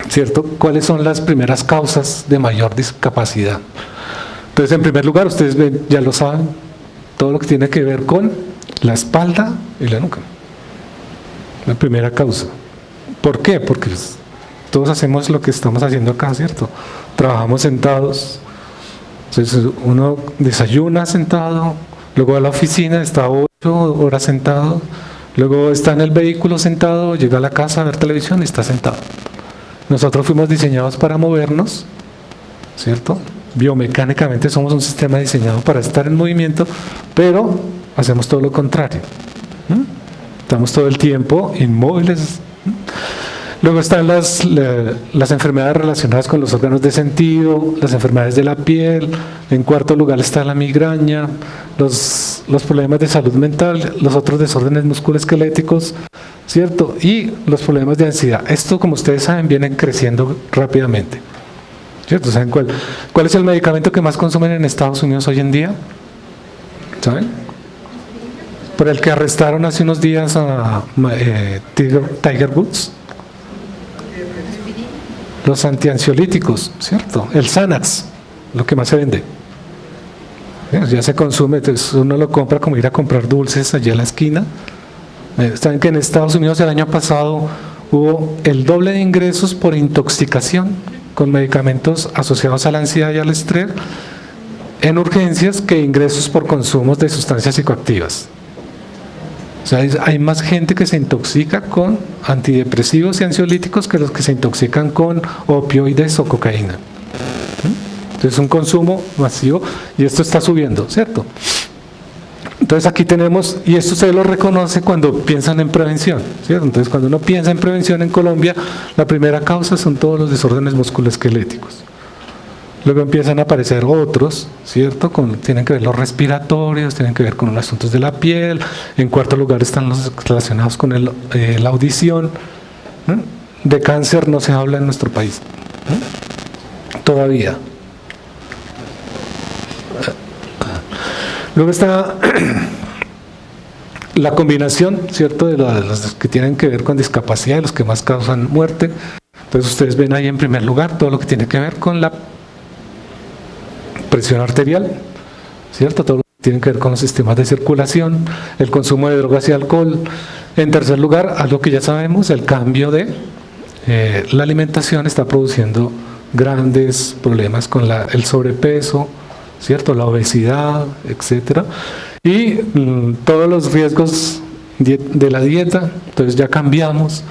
¿cierto? ¿Cuáles son las primeras causas de mayor discapacidad? Entonces, en primer lugar, ustedes ven, ya lo saben, todo lo que tiene que ver con la espalda y la nuca. La primera causa. ¿Por qué? Porque todos hacemos lo que estamos haciendo acá, ¿cierto? Trabajamos sentados, entonces uno desayuna sentado, luego va a la oficina, está 8 horas sentado, luego está en el vehículo sentado, llega a la casa a ver televisión y está sentado. Nosotros fuimos diseñados para movernos, ¿cierto? Biomecánicamente somos un sistema diseñado para estar en movimiento, pero hacemos todo lo contrario. Estamos todo el tiempo inmóviles. Luego están las enfermedades relacionadas con los órganos de sentido, las enfermedades de la piel. En cuarto lugar está la migraña, los problemas de salud mental, los otros desórdenes musculoesqueléticos, ¿cierto? Y los problemas de ansiedad. Esto, como ustedes saben, vienen creciendo rápidamente, ¿cierto? ¿Saben cuál es el medicamento que más consumen en Estados Unidos hoy en día? ¿Saben? Por el que arrestaron hace unos días a Tiger Woods. Los antiansiolíticos, ¿cierto? El Xanax, lo que más se vende. Ya se consume, entonces uno lo compra como ir a comprar dulces allá en la esquina. Saben que en Estados Unidos el año pasado hubo el doble de ingresos por intoxicación con medicamentos asociados a la ansiedad y al estrés en urgencias que ingresos por consumos de sustancias psicoactivas. O sea, hay más gente que se intoxica con antidepresivos y ansiolíticos que los que se intoxican con opioides o cocaína. Entonces es un consumo masivo y esto está subiendo, ¿cierto? Entonces aquí tenemos, y esto se lo reconoce cuando piensan en prevención, ¿cierto? Entonces cuando uno piensa en prevención en Colombia, la primera causa son todos los desórdenes musculoesqueléticos. Luego empiezan a aparecer otros, ¿cierto? Tienen que ver los respiratorios, tienen que ver con los asuntos de la piel. En cuarto lugar están los relacionados con la audición. De cáncer no se habla en nuestro país, todavía. Luego está la combinación, ¿cierto? De los que tienen que ver con discapacidad y los que más causan muerte. Entonces ustedes ven ahí en primer lugar todo lo que tiene que ver con la presión arterial, ¿cierto? Todo lo que tiene que ver con los sistemas de circulación, el consumo de drogas y alcohol. En tercer lugar, algo que ya sabemos, el cambio de la alimentación está produciendo grandes problemas con el sobrepeso, ¿cierto? La obesidad, etcétera. Y todos los riesgos de la dieta, entonces ya cambiamos,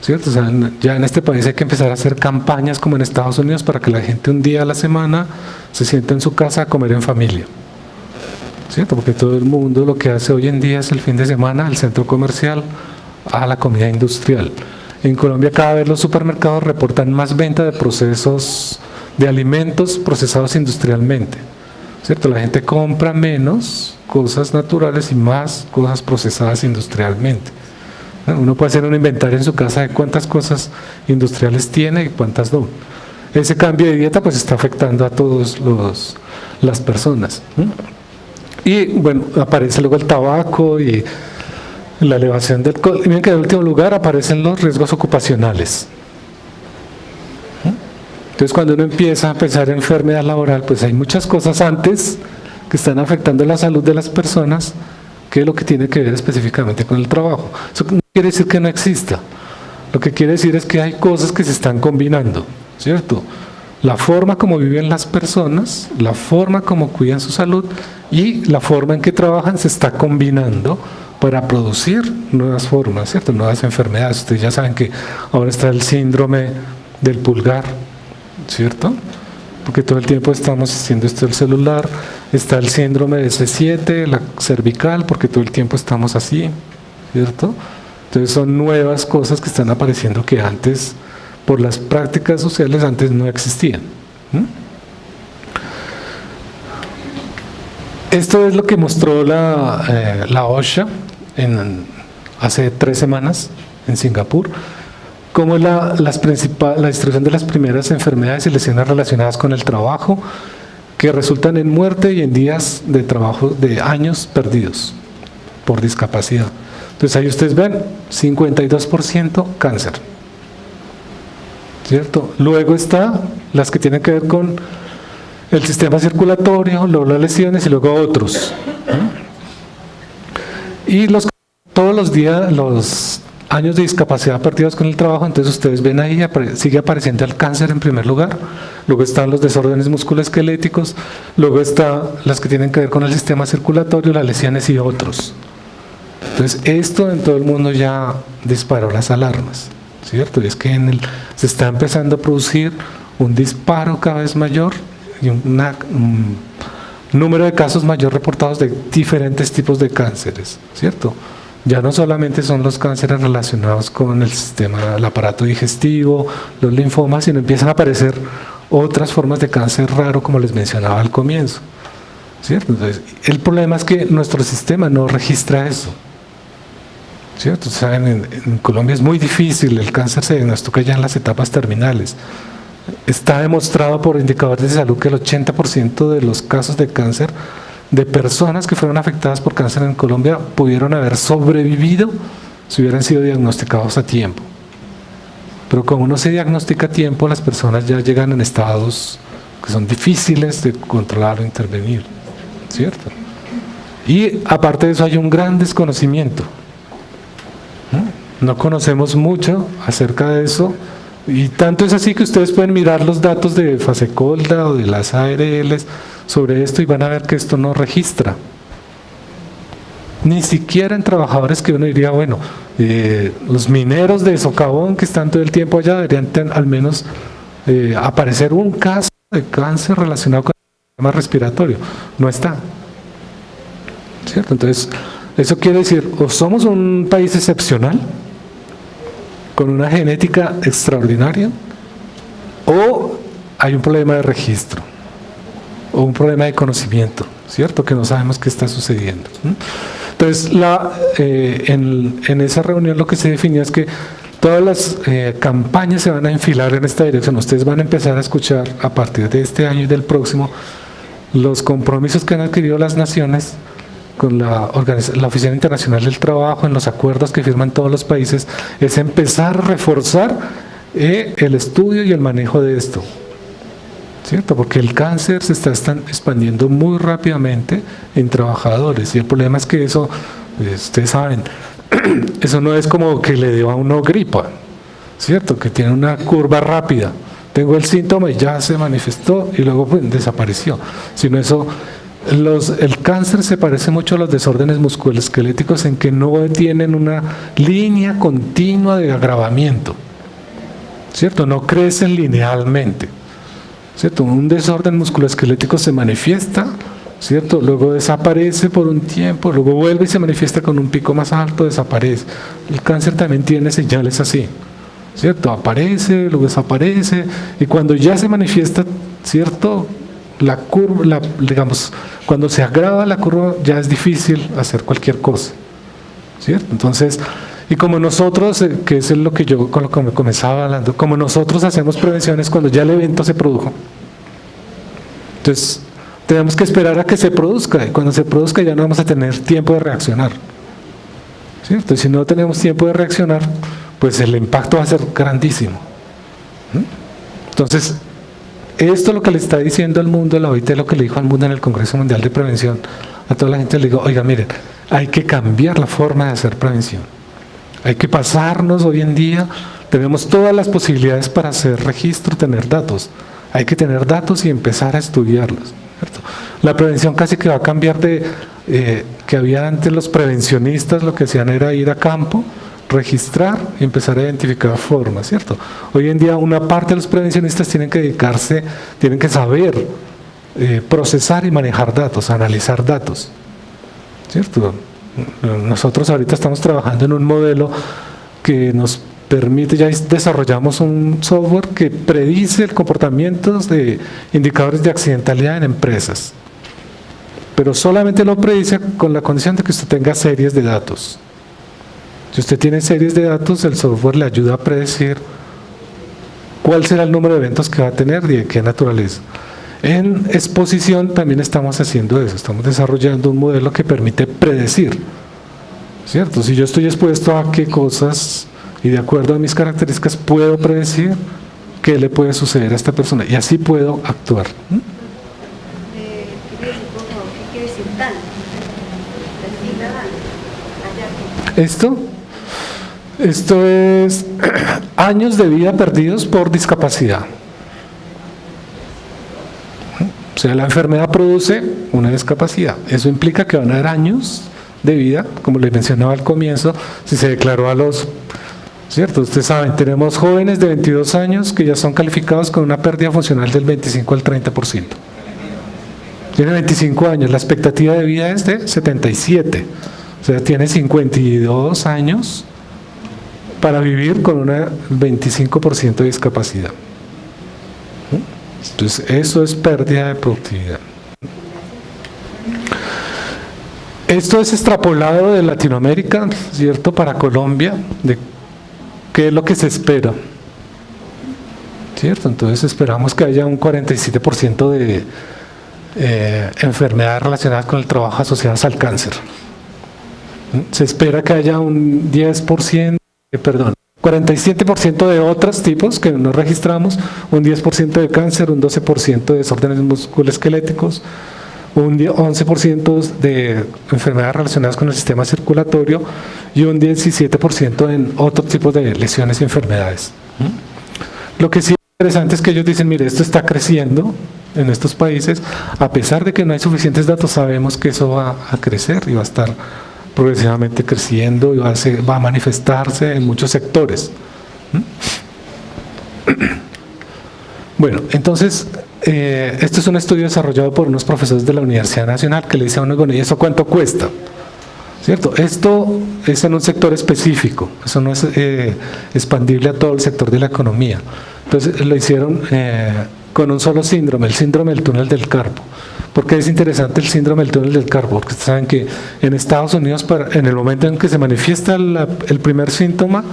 ¿cierto? O sea, ya en este país hay que empezar a hacer campañas como en Estados Unidos para que la gente un día a la semana se siente en su casa a comer en familia, ¿cierto? Porque todo el mundo lo que hace hoy en día es el fin de semana al centro comercial, a la comida industrial. En Colombia cada vez los supermercados reportan más venta de procesos de alimentos procesados industrialmente, ¿cierto? La gente compra menos cosas naturales y más cosas procesadas industrialmente. Uno puede hacer un inventario en su casa de cuántas cosas industriales tiene y cuántas no. Ese cambio de dieta pues está afectando a todas las personas. Y bueno, aparece luego el tabaco y la elevación del alcohol. Y bien que en último lugar aparecen los riesgos ocupacionales. Entonces cuando uno empieza a pensar en enfermedad laboral, pues hay muchas cosas antes que están afectando la salud de las personas que es lo que tiene que ver específicamente con el trabajo. Eso no quiere decir que no exista. Lo que quiere decir es que hay cosas que se están combinando, ¿cierto? La forma como viven las personas, la forma como cuidan su salud y la forma en que trabajan se está combinando para producir nuevas formas, ¿cierto? Nuevas enfermedades. Ustedes ya saben que ahora está el síndrome del pulgar, ¿cierto? Porque todo el tiempo estamos haciendo esto del celular. Está el síndrome de C7, la cervical, porque todo el tiempo estamos así, ¿cierto? Entonces son nuevas cosas que están apareciendo que antes, por las prácticas sociales, antes no existían. Esto es lo que mostró la OSHA hace 3 semanas en Singapur, como la distribución de las primeras enfermedades y lesiones relacionadas con el trabajo que resultan en muerte y en días de trabajo de años perdidos por discapacidad. Entonces ahí ustedes ven 52% cáncer, ¿cierto? Luego está las que tienen que ver con el sistema circulatorio, luego las lesiones y luego otros. Y todos los días, los años de discapacidad perdidos con el trabajo, entonces ustedes ven ahí, sigue apareciendo el cáncer en primer lugar, luego están los desórdenes musculoesqueléticos, luego están las que tienen que ver con el sistema circulatorio, las lesiones y otros. Entonces esto en todo el mundo ya disparó las alarmas, ¿cierto? Y es que se está empezando a producir un disparo cada vez mayor y un número de casos mayor reportados de diferentes tipos de cánceres, ¿cierto? Ya no solamente son los cánceres relacionados con el sistema, el aparato digestivo, los linfomas, sino empiezan a aparecer otras formas de cáncer raro, como les mencionaba al comienzo, ¿cierto? Entonces, el problema es que nuestro sistema no registra eso, ¿cierto? Saben, en Colombia es muy difícil, el cáncer se diagnostica ya en las etapas terminales. Está demostrado por indicadores de salud que el 80% de los casos de cáncer de personas que fueron afectadas por cáncer en Colombia pudieron haber sobrevivido si hubieran sido diagnosticados a tiempo. Pero como no se diagnostica a tiempo, las personas ya llegan en estados que son difíciles de controlar o intervenir, ¿cierto? Y aparte de eso hay un gran desconocimiento. No conocemos mucho acerca de eso, y tanto es así que ustedes pueden mirar los datos de Fasecolda o de las ARLs sobre esto y van a ver que esto no registra. Ni siquiera en trabajadores que uno diría, bueno, los mineros de socavón que están todo el tiempo allá deberían al menos aparecer un caso de cáncer relacionado con el sistema respiratorio. No está, ¿cierto? Entonces, eso quiere decir, o somos un país excepcional, con una genética extraordinaria, o hay un problema de registro, o un problema de conocimiento, ¿cierto? Que no sabemos qué está sucediendo. Entonces, en esa reunión lo que se definió es que todas las campañas se van a enfilar en esta dirección. Ustedes van a empezar a escuchar a partir de este año y del próximo los compromisos que han adquirido las naciones con la Oficina Internacional del Trabajo, en los acuerdos que firman todos los países, es empezar a reforzar el estudio y el manejo de esto, ¿cierto? Porque el cáncer se está expandiendo muy rápidamente en trabajadores y el problema es que eso, ustedes saben, eso no es como que le dio a uno gripa, ¿cierto? Que tiene una curva rápida. Tengo el síntoma y ya se manifestó y luego pues, desapareció. Sino eso, el cáncer se parece mucho a los desórdenes musculoesqueléticos en que no tienen una línea continua de agravamiento, ¿cierto? No crecen linealmente, ¿cierto? Un desorden musculoesquelético se manifiesta, ¿cierto? Luego desaparece por un tiempo, luego vuelve y se manifiesta con un pico más alto, desaparece. El cáncer también tiene señales así, ¿cierto? Aparece, luego desaparece, y cuando ya se manifiesta, ¿cierto? La curva, digamos, cuando se agrava la curva ya es difícil hacer cualquier cosa, ¿cierto? Entonces, y como nosotros, que es lo que yo con lo que me comenzaba hablando, como nosotros hacemos prevenciones cuando ya el evento se produjo, entonces tenemos que esperar a que se produzca, y cuando se produzca ya no vamos a tener tiempo de reaccionar, ¿cierto? Y si no tenemos tiempo de reaccionar, pues el impacto va a ser grandísimo. Entonces, esto es lo que le está diciendo al mundo, la OIT, lo que le dijo al mundo en el Congreso Mundial de Prevención, a toda la gente le digo, oiga, miren, hay que cambiar la forma de hacer prevención. Hay que pasarnos hoy en día, tenemos todas las posibilidades para hacer registro, tener datos. Hay que tener datos y empezar a estudiarlos, ¿cierto? La prevención casi que va a cambiar de que había antes los prevencionistas, lo que hacían era ir a campo, registrar y empezar a identificar formas, ¿cierto? Hoy en día una parte de los prevencionistas tienen que dedicarse, tienen que saber procesar y manejar datos, analizar datos, ¿cierto? Nosotros ahorita estamos trabajando en un modelo que nos permite, ya desarrollamos un software que predice el comportamiento de indicadores de accidentalidad en empresas, pero solamente lo predice con la condición de que usted tenga series de datos. Si usted tiene series de datos, el software le ayuda a predecir cuál será el número de eventos que va a tener y de qué naturaleza. En exposición también estamos haciendo eso, estamos desarrollando un modelo que permite predecir, ¿cierto? Si yo estoy expuesto a qué cosas y de acuerdo a mis características puedo predecir qué le puede suceder a esta persona y así puedo actuar. ¿Qué quiere decir tal? Esto es años de vida perdidos por discapacidad. O sea, la enfermedad produce una discapacidad. Eso implica que van a haber años de vida, como les mencionaba al comienzo, si se declaró a los... ¿Cierto? Ustedes saben, tenemos jóvenes de 22 años que ya son calificados con una pérdida funcional del 25 al 30%. Tiene 25 años, la expectativa de vida es de 77. O sea, tiene 52 años para vivir con un 25% de discapacidad. Entonces, eso es pérdida de productividad. Esto es extrapolado de Latinoamérica, ¿cierto? Para Colombia, de qué es lo que se espera, ¿cierto? Entonces esperamos que haya un 47% de enfermedades relacionadas con el trabajo asociadas al cáncer. Se espera que haya un 47% de otros tipos que no registramos, un 10% de cáncer, un 12% de desórdenes musculoesqueléticos, un 11% de enfermedades relacionadas con el sistema circulatorio y un 17% en otros tipos de lesiones y enfermedades. Lo que sí es interesante es que ellos dicen, mire, esto está creciendo en estos países, a pesar de que no hay suficientes datos, sabemos que eso va a crecer y va a estar progresivamente creciendo y va a manifestarse en muchos sectores. Bueno, entonces, esto es un estudio desarrollado por unos profesores de la Universidad Nacional que le dicen a uno, bueno, ¿y eso cuánto cuesta? ¿Cierto? Esto es en un sector específico, eso no es expandible a todo el sector de la economía. Entonces, lo hicieron con un solo síndrome, el síndrome del túnel del carpo. ¿Por qué es interesante el síndrome del túnel del carpo? Porque ustedes saben que en Estados Unidos, en el momento en que se manifiesta el primer síntoma,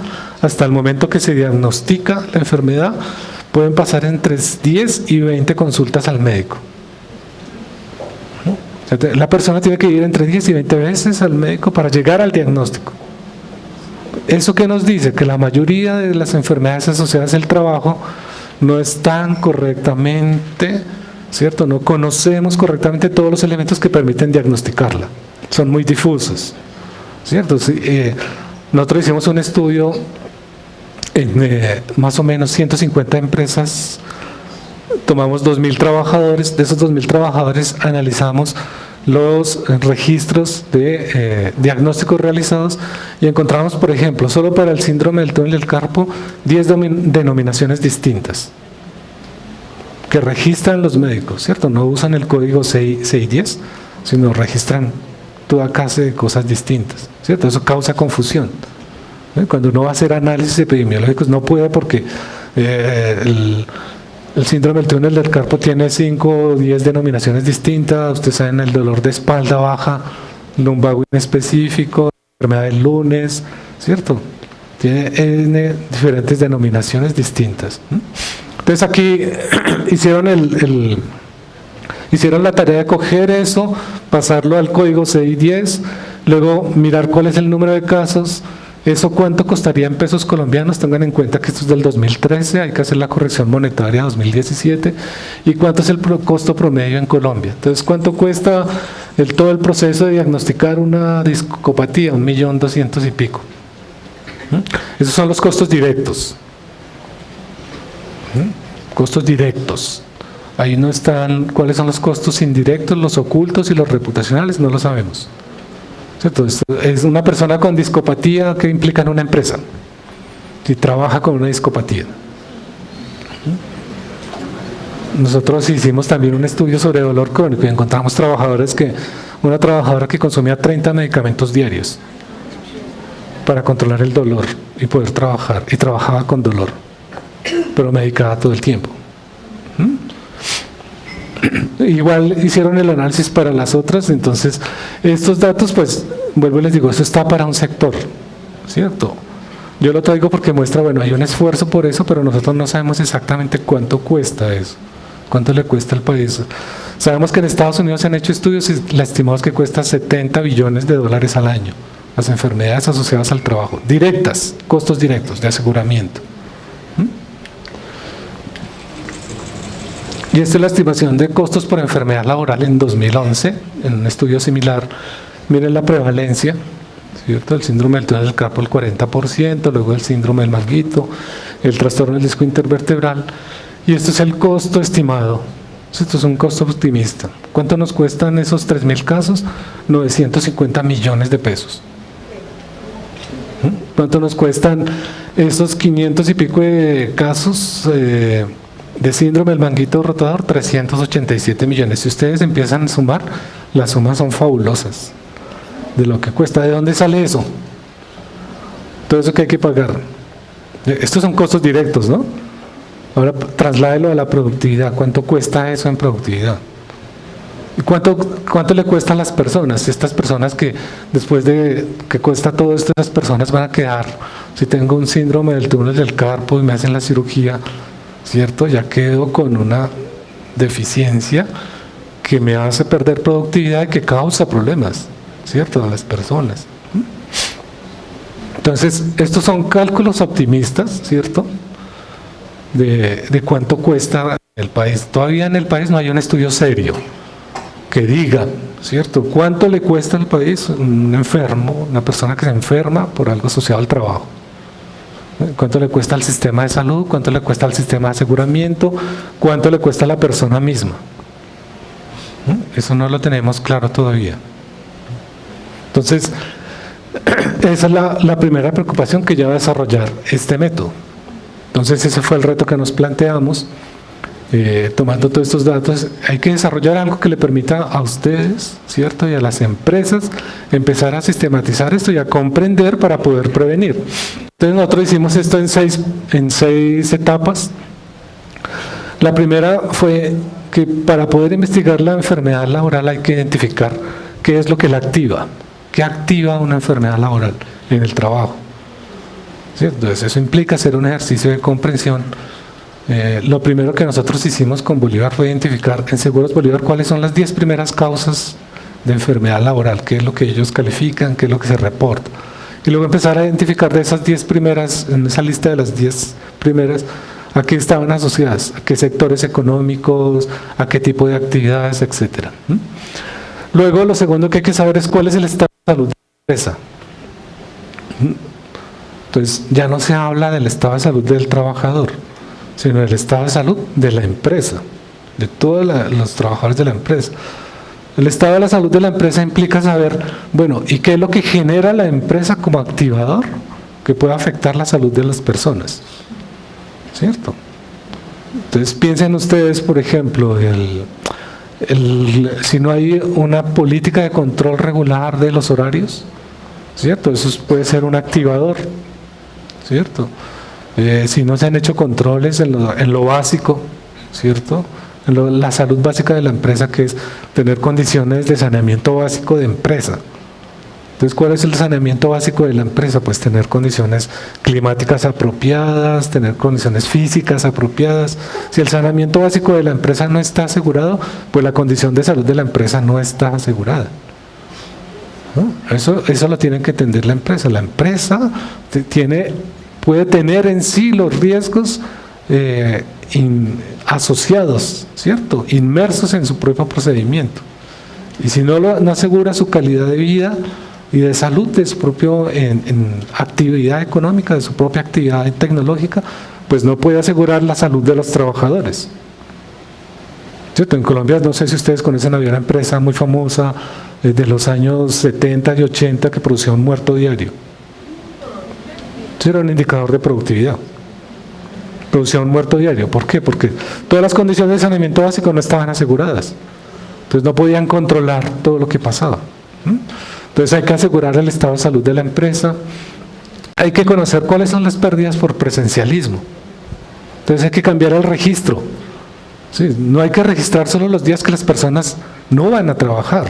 hasta el momento que se diagnostica la enfermedad, pueden pasar entre 10 y 20 consultas al médico. La persona tiene que ir entre 10 y 20 veces al médico para llegar al diagnóstico. ¿Eso qué nos dice? Que la mayoría de las enfermedades asociadas al trabajo no están correctamente, ¿cierto? No conocemos correctamente todos los elementos que permiten diagnosticarla. Son muy difusos, ¿cierto? Sí, nosotros hicimos un estudio en más o menos 150 empresas, tomamos 2.000 trabajadores, de esos 2.000 trabajadores analizamos los registros de diagnósticos realizados y encontramos, por ejemplo, solo para el síndrome del túnel del carpo, 10 denominaciones distintas que registran los médicos, ¿cierto? No usan el código 610, sino registran toda clase de cosas distintas, ¿cierto? Eso causa confusión. Cuando uno va a hacer análisis epidemiológicos no puede porque el síndrome del túnel del carpo tiene 5 o 10 denominaciones distintas. Ustedes saben, el dolor de espalda baja, lumbago inespecífico, enfermedad del lunes, ¿cierto? Tiene diferentes denominaciones distintas. Entonces aquí hicieron hicieron la tarea de coger eso, pasarlo al código 610, luego mirar cuál es el número de casos. ¿Eso cuánto costaría en pesos colombianos? Tengan en cuenta que esto es del 2013, hay que hacer la corrección monetaria 2017. ¿Y cuánto es el costo promedio en Colombia? Entonces, ¿cuánto cuesta todo el proceso de diagnosticar una discopatía? 1.200.000 y pico. Esos son los costos directos. Costos directos. Ahí no están cuáles son los costos indirectos, los ocultos y los reputacionales, no lo sabemos. ¿Cierto? Esto es una persona con discopatía que implica en una empresa y trabaja con una discopatía. Nosotros hicimos también un estudio sobre dolor crónico y encontramos una trabajadora que consumía 30 medicamentos diarios para controlar el dolor y poder trabajar, y trabajaba con dolor, pero medicada todo el tiempo. Igual hicieron el análisis para las otras, entonces estos datos, pues vuelvo y les digo, eso está para un sector, ¿cierto? Yo lo traigo porque muestra, bueno, hay un esfuerzo por eso, pero nosotros no sabemos exactamente cuánto cuesta eso, cuánto le cuesta al país. Sabemos que en Estados Unidos se han hecho estudios y la estimamos que cuesta $70 billones al año, las enfermedades asociadas al trabajo, directas, costos directos de aseguramiento. Y esta es la estimación de costos por enfermedad laboral en 2011, en un estudio similar. Miren la prevalencia, ¿cierto? El síndrome del túnel del carpo el 40%, luego el síndrome del manguito, el trastorno del disco intervertebral, y esto es el costo estimado. Esto es un costo optimista. ¿Cuánto nos cuestan esos 3.000 casos? 950 millones de pesos. ¿Cuánto nos cuestan esos 500 y pico de casos de síndrome del manguito rotador? 387 millones. Si ustedes empiezan a sumar, las sumas son fabulosas de lo que cuesta. ¿De dónde sale eso? Todo eso que hay que pagar. Estos son costos directos, ¿no? Ahora trasládelo a la productividad. ¿Cuánto cuesta eso en productividad? ¿Y cuánto le cuesta a las personas? Estas personas que después de que cuesta todo esto, las personas van a quedar, si tengo un síndrome del túnel del carpo y me hacen la cirugía, ¿cierto? Ya quedo con una deficiencia que me hace perder productividad y que causa problemas, ¿cierto? A las personas. Entonces, estos son cálculos optimistas, ¿cierto? De cuánto cuesta el país. Todavía en el país no hay un estudio serio que diga, ¿cierto? ¿Cuánto le cuesta al país un enfermo, una persona que se enferma por algo asociado al trabajo? ¿Cuánto le cuesta al sistema de salud? ¿Cuánto le cuesta al sistema de aseguramiento? ¿Cuánto le cuesta a la persona misma? Eso no lo tenemos claro todavía. Entonces, esa es la primera preocupación que lleva a desarrollar este método. Entonces, ese fue el reto que nos planteamos. Tomando todos estos datos, hay que desarrollar algo que le permita a ustedes, ¿cierto? Y a las empresas empezar a sistematizar esto y a comprender para poder prevenir. Entonces nosotros hicimos esto en seis etapas. La primera fue que para poder investigar la enfermedad laboral hay que identificar qué es lo que la activa, qué activa una enfermedad laboral en el trabajo, ¿cierto? Entonces eso implica hacer un ejercicio de comprensión. Lo primero que nosotros hicimos con Bolívar fue identificar en Seguros Bolívar cuáles son las 10 primeras causas de enfermedad laboral, qué es lo que ellos califican, qué es lo que se reporta. y luego empezar a identificar de esas 10 primeras, en esa lista de las 10 primeras, a qué estaban asociadas, a qué sectores económicos, a qué tipo de actividades, etcétera. Luego, lo segundo que hay que saber es cuál es el estado de salud de la empresa. Entonces, ya no se habla del estado de salud del trabajador, sino del estado de salud de la empresa, de todos los trabajadores de la empresa. El estado de la salud de la empresa implica saber, bueno, ¿y qué es lo que genera la empresa como activador que puede afectar la salud de las personas? ¿Cierto? Entonces piensen ustedes, por ejemplo, si no hay una política de control regular de los horarios, ¿cierto? Eso puede ser un activador, ¿cierto? Si no se han hecho controles en lo básico, ¿cierto? La salud básica de la empresa, que es tener condiciones de saneamiento básico de empresa. Entonces, ¿cuál es el saneamiento básico de la empresa? Pues tener condiciones climáticas apropiadas, tener condiciones físicas apropiadas. Si el saneamiento básico de la empresa no está asegurado, pues la condición de salud de la empresa no está asegurada, ¿no? Eso lo tiene que entender la empresa. La empresa puede tener en sí los riesgos asociados, ¿cierto? Inmersos en su propio procedimiento. Y si no asegura su calidad de vida y de salud de su propio en actividad económica, de su propia actividad tecnológica, pues no puede asegurar la salud de los trabajadores, ¿cierto? En Colombia, no sé si ustedes conocen, había una empresa muy famosa de los años 70 y 80 que producía un muerto diario. Eso era un indicador de productividad. Producía un muerto diario. ¿Por qué? Porque todas las condiciones de saneamiento básico no estaban aseguradas. Entonces no podían controlar todo lo que pasaba. Entonces hay que asegurar el estado de salud de la empresa. Hay que conocer cuáles son las pérdidas por presencialismo. Entonces hay que cambiar el registro. Sí, no hay que registrar solo los días que las personas no van a trabajar.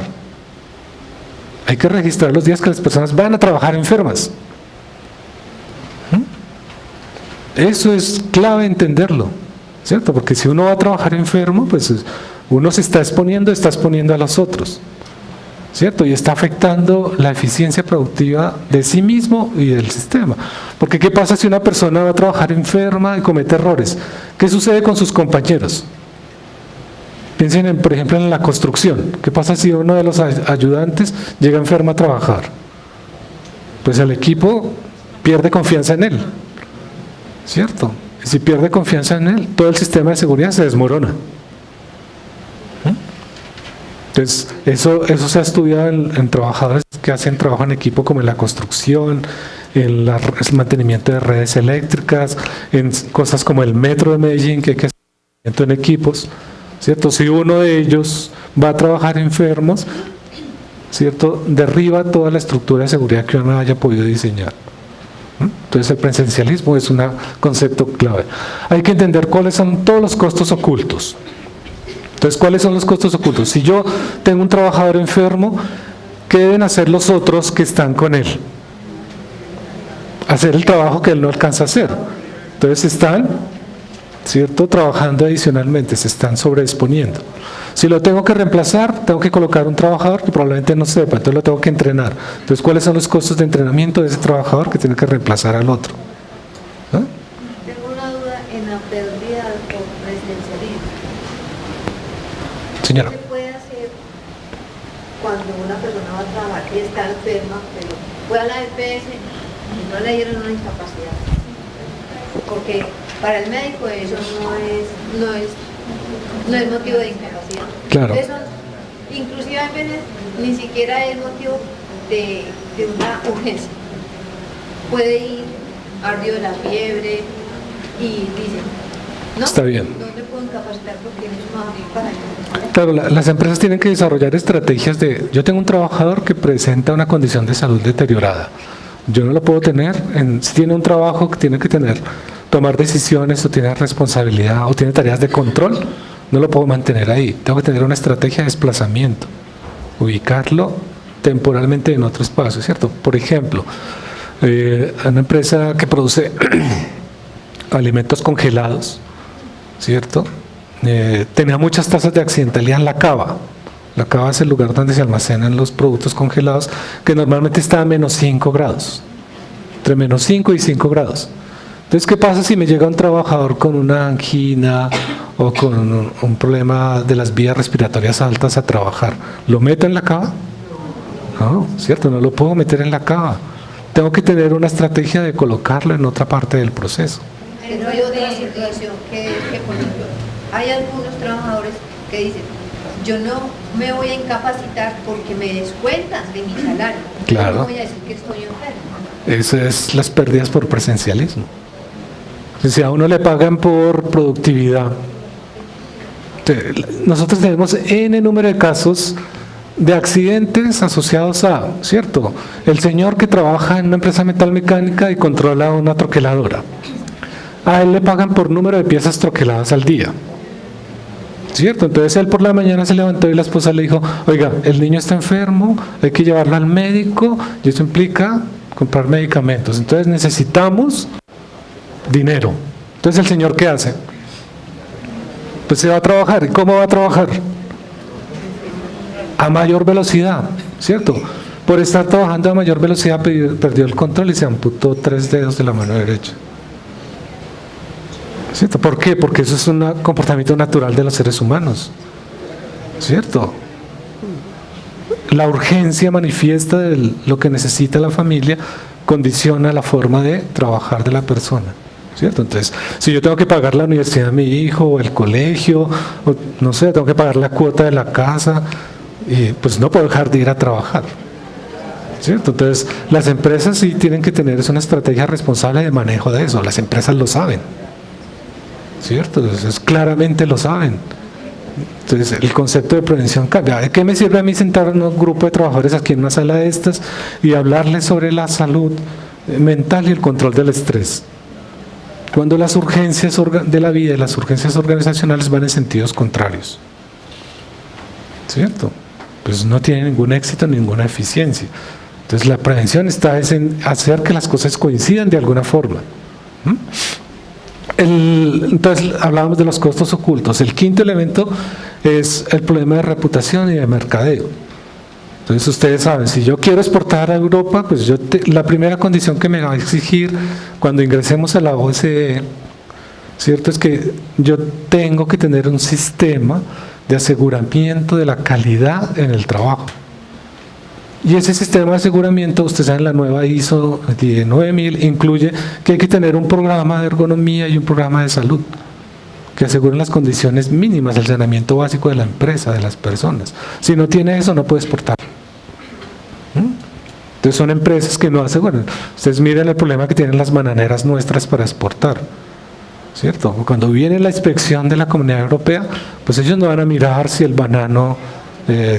Hay que registrar los días que las personas van a trabajar enfermas. Eso es clave entenderlo, ¿cierto? Porque si uno va a trabajar enfermo, pues uno se está exponiendo a los otros, ¿cierto? Y está afectando la eficiencia productiva de sí mismo y del sistema. Porque ¿qué pasa si una persona va a trabajar enferma y comete errores? ¿Qué sucede con sus compañeros? Piensen, por ejemplo, en la construcción. ¿Qué pasa si uno de los ayudantes llega enfermo a trabajar? Pues el equipo pierde confianza en él, ¿cierto? Y si pierde confianza en él, todo el sistema de seguridad se desmorona. Entonces, eso se ha estudiado en trabajadores que hacen trabajo en equipo, como en la construcción, en el mantenimiento de redes eléctricas, en cosas como el metro de Medellín, que hay que hacer mantenimiento en equipos, ¿cierto? Si uno de ellos va a trabajar enfermos, ¿cierto?, derriba toda la estructura de seguridad que uno haya podido diseñar. Entonces el presencialismo es un concepto clave. Hay que entender cuáles son todos los costos ocultos. Entonces, ¿cuáles son los costos ocultos? Si yo tengo un trabajador enfermo, ¿qué deben hacer los otros que están con él? Hacer el trabajo que él no alcanza a hacer. Entonces están, ¿cierto?, trabajando adicionalmente, se están sobreexponiendo. Si lo tengo que reemplazar, tengo que colocar un trabajador que probablemente no sepa, entonces lo tengo que entrenar. Entonces, ¿cuáles son los costos de entrenamiento de ese trabajador que tiene que reemplazar al otro? ¿Ah? Tengo una duda en la pérdida o presencialismo. Señora. ¿Qué se puede hacer cuando una persona va a trabajar y está enferma, pero fue a la EPS y no le dieron una incapacidad? Porque para el médico eso no es motivo de incapacidad. Claro. Eso, inclusive a veces ni siquiera es motivo de una urgencia. Puede ir ardido de la fiebre y dice, no, está bien. No le puedo incapacitar porque eso no va para allá. Claro, las empresas tienen que desarrollar estrategias de, yo tengo un trabajador que presenta una condición de salud deteriorada, yo no lo puedo tener, si tiene un trabajo que tiene que tomar decisiones o tiene responsabilidad o tiene tareas de control, no lo puedo mantener ahí, tengo que tener una estrategia de desplazamiento, ubicarlo temporalmente en otro espacio, ¿cierto? Por ejemplo, una empresa que produce alimentos congelados, ¿cierto? Tenía muchas tasas de accidentalidad en la cava. La cava es el lugar donde se almacenan los productos congelados, que normalmente está a -5 grados. entre -5 y 5 grados. Entonces, ¿qué pasa si me llega un trabajador con una angina o con un problema de las vías respiratorias altas a trabajar? ¿Lo meto en la cava? No, ¿cierto? No lo puedo meter en la cava. Tengo que tener una estrategia de colocarlo en otra parte del proceso. Pero hay otra situación que, por ejemplo, hay algunos trabajadores que dicen, yo no me voy a incapacitar porque me descuentan de mi salario. Claro. Yo no voy a decir que estoy enfermo. Eso es las pérdidas por presencialismo. Si a uno le pagan por productividad, nosotros tenemos N número de casos de accidentes asociados a, ¿cierto? El señor que trabaja en una empresa metalmecánica y controla una troqueladora. A él le pagan por número de piezas troqueladas al día, ¿cierto? Entonces él por la mañana se levantó y la esposa le dijo, oiga, el niño está enfermo, hay que llevarlo al médico y eso implica comprar medicamentos. Entonces necesitamos dinero. Entonces el señor, ¿qué hace? Pues se va a trabajar. ¿Y cómo va a trabajar? A mayor velocidad, ¿cierto? Por estar trabajando a mayor velocidad perdió el control y se amputó 3 dedos de la mano derecha. ¿Cierto? ¿Por qué? Porque eso es un comportamiento natural de los seres humanos, ¿cierto? La urgencia manifiesta de lo que necesita la familia condiciona la forma de trabajar de la persona, ¿cierto? Entonces, si yo tengo que pagar la universidad de mi hijo, o el colegio, o no sé, tengo que pagar la cuota de la casa, pues no puedo dejar de ir a trabajar, ¿cierto? Entonces, las empresas sí tienen que tener una estrategia responsable de manejo de eso, las empresas lo saben, ¿cierto? Entonces, claramente lo saben. Entonces, el concepto de prevención cambia. ¿De qué me sirve a mí sentar a un grupo de trabajadores aquí en una sala de estas y hablarles sobre la salud mental y el control del estrés? Cuando las urgencias de la vida y las urgencias organizacionales van en sentidos contrarios, ¿cierto? Pues no tiene ningún éxito, ninguna eficiencia. Entonces la prevención está en hacer que las cosas coincidan de alguna forma. Entonces hablábamos de los costos ocultos. El quinto elemento es el problema de reputación y de mercadeo. Entonces ustedes saben, si yo quiero exportar a Europa, pues la primera condición que me va a exigir cuando ingresemos a la OCDE, ¿cierto? Es que yo tengo que tener un sistema de aseguramiento de la calidad en el trabajo. Y ese sistema de aseguramiento, ustedes saben, la nueva ISO 9000 incluye que hay que tener un programa de ergonomía y un programa de salud que aseguren las condiciones mínimas del saneamiento básico de la empresa, de las personas. Si no tiene eso, no puede exportar. Entonces son empresas que no aseguran. Ustedes miren el problema que tienen las bananeras nuestras para exportar, ¿cierto? Cuando viene la inspección de la Comunidad Europea, pues ellos no van a mirar si el banano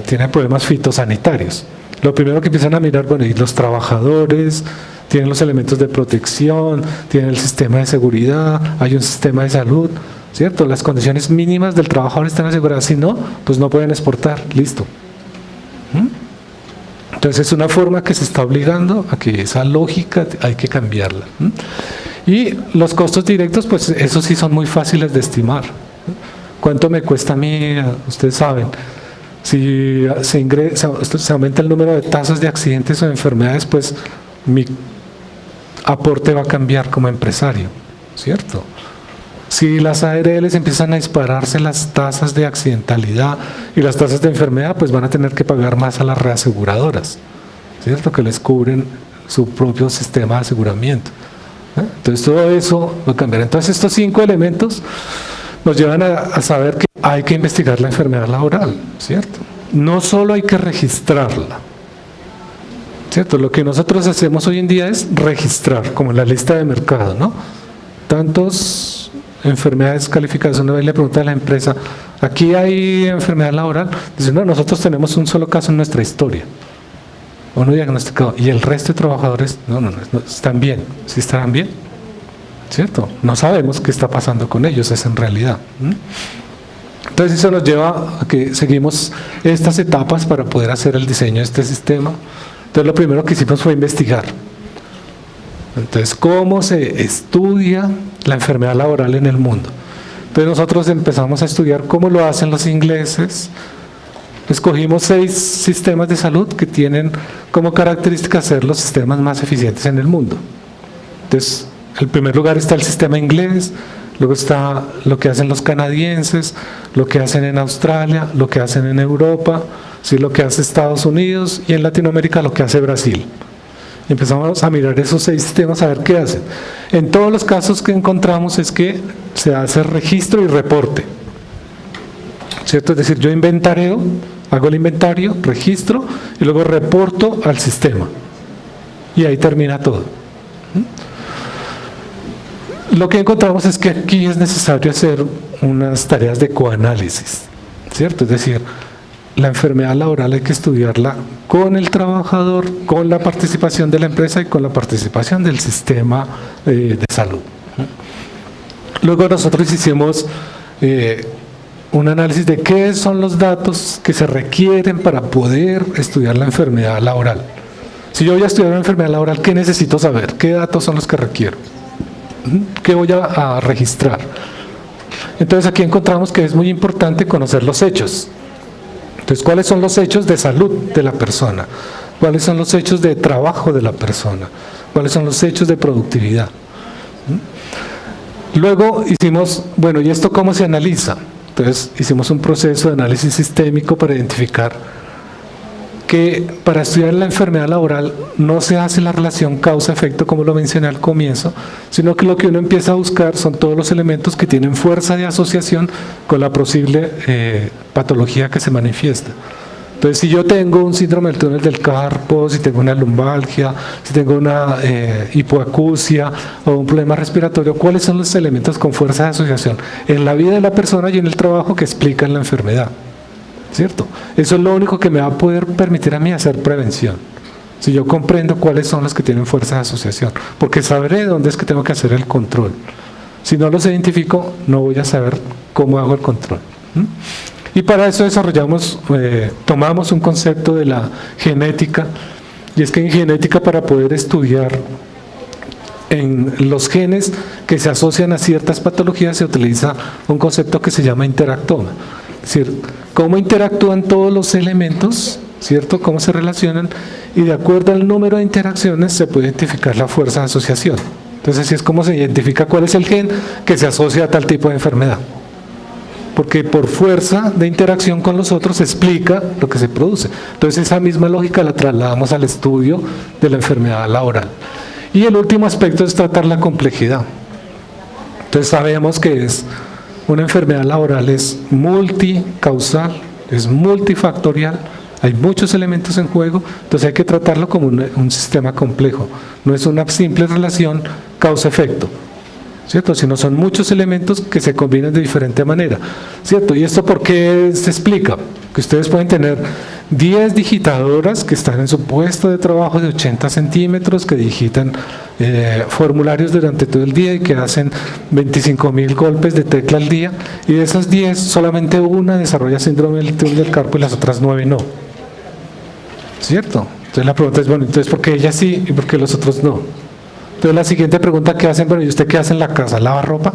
tiene problemas fitosanitarios. Lo primero que empiezan a mirar, bueno, y los trabajadores, tienen los elementos de protección, tienen el sistema de seguridad, hay un sistema de salud, ¿cierto? Las condiciones mínimas del trabajador están aseguradas, si no, pues no pueden exportar, listo. Entonces es una forma que se está obligando a que esa lógica hay que cambiarla. Y los costos directos, pues esos sí son muy fáciles de estimar. ¿Cuánto me cuesta a mí? Ustedes saben. Si se aumenta el número de tasas de accidentes o de enfermedades, pues mi aporte va a cambiar como empresario, ¿cierto? Si las ARLs empiezan a dispararse las tasas de accidentalidad y las tasas de enfermedad, pues van a tener que pagar más a las reaseguradoras, ¿cierto? Que les cubren su propio sistema de aseguramiento. Entonces todo eso va a cambiar. Entonces estos 5 elementos nos llevan a saber que hay que investigar la enfermedad laboral, ¿cierto? No solo hay que registrarla, ¿cierto? Lo que nosotros hacemos hoy en día es registrar, como en la lista de mercado, ¿no? Tantos enfermedades calificadas. Una vez le pregunta a la empresa, ¿aquí hay enfermedad laboral? Dice, no, nosotros tenemos un solo caso en nuestra historia. Uno diagnosticado. ¿Y el resto de trabajadores? No, están bien. ¿Sí estarán bien? ¿Cierto? No sabemos qué está pasando con ellos, es en realidad. Entonces eso nos lleva a que seguimos estas etapas para poder hacer el diseño de este sistema. Entonces lo primero que hicimos fue investigar. Entonces, ¿cómo se estudia la enfermedad laboral en el mundo? Entonces nosotros empezamos a estudiar cómo lo hacen los ingleses. Escogimos 6 sistemas de salud que tienen como característica ser los sistemas más eficientes en el mundo. Entonces, en primer lugar está el sistema inglés, luego está lo que hacen los canadienses, lo que hacen en Australia, lo que hacen en Europa, ¿sí? Lo que hace Estados Unidos, y en Latinoamérica lo que hace Brasil. Y empezamos a mirar esos 6 sistemas a ver qué hacen. En todos los casos que encontramos es que se hace registro y reporte, ¿cierto? Es decir, yo inventareo, hago el inventario, registro y luego reporto al sistema. Y ahí termina todo. Lo que encontramos es que aquí es necesario hacer unas tareas de coanálisis, ¿cierto? Es decir, la enfermedad laboral hay que estudiarla con el trabajador, con la participación de la empresa y con la participación del sistema de salud. Luego nosotros hicimos un análisis de qué son los datos que se requieren para poder estudiar la enfermedad laboral. Si yo voy a estudiar una enfermedad laboral, ¿qué necesito saber? ¿Qué datos son los que requiero? ¿Qué voy a registrar? Entonces aquí encontramos que es muy importante conocer los hechos. Entonces, ¿cuáles son los hechos de salud de la persona? ¿Cuáles son los hechos de trabajo de la persona? ¿Cuáles son los hechos de productividad? Luego hicimos, bueno, ¿y esto cómo se analiza? Entonces hicimos un proceso de análisis sistémico para identificar que para estudiar la enfermedad laboral no se hace la relación causa-efecto como lo mencioné al comienzo, sino que lo que uno empieza a buscar son todos los elementos que tienen fuerza de asociación con la posible patología que se manifiesta. Entonces, si yo tengo un síndrome del túnel del carpo, si tengo una lumbalgia, si tengo una hipoacusia o un problema respiratorio, ¿cuáles son los elementos con fuerza de asociación en la vida de la persona y en el trabajo que explican la enfermedad? ¿Cierto? Eso es lo único que me va a poder permitir a mí hacer prevención. Si yo comprendo cuáles son los que tienen fuerza de asociación, porque sabré dónde es que tengo que hacer el control. Si no los identifico, no voy a saber cómo hago el control. Y para eso desarrollamos, tomamos un concepto de la genética, y es que en genética, para poder estudiar en los genes que se asocian a ciertas patologías, se utiliza un concepto que se llama interactoma. Es decir, cómo interactúan todos los elementos, ¿cierto? Cómo se relacionan, y de acuerdo al número de interacciones se puede identificar la fuerza de asociación. Entonces, así es como se identifica cuál es el gen que se asocia a tal tipo de enfermedad. Porque por fuerza de interacción con los otros se explica lo que se produce. Entonces, esa misma lógica la trasladamos al estudio de la enfermedad laboral. Y el último aspecto es tratar la complejidad. Entonces, sabemos que una enfermedad laboral es multicausal, es multifactorial, hay muchos elementos en juego, entonces hay que tratarlo como un sistema complejo. No es una simple relación causa-efecto, ¿cierto? Sino son muchos elementos que se combinan de diferente manera, ¿cierto? ¿Y esto por qué se explica? Que ustedes pueden tener 10 digitadoras que están en su puesto de trabajo de 80 centímetros, que digitan formularios durante todo el día y que hacen 25.000 golpes de tecla al día, y de esas 10 solamente una desarrolla síndrome del túnel del carpo y las otras 9 no, ¿cierto? Entonces la pregunta es, bueno, entonces ¿por qué ella sí y por qué los otros no? Entonces la siguiente pregunta que hacen, bueno, ¿y usted qué hace en la casa? ¿Lava ropa?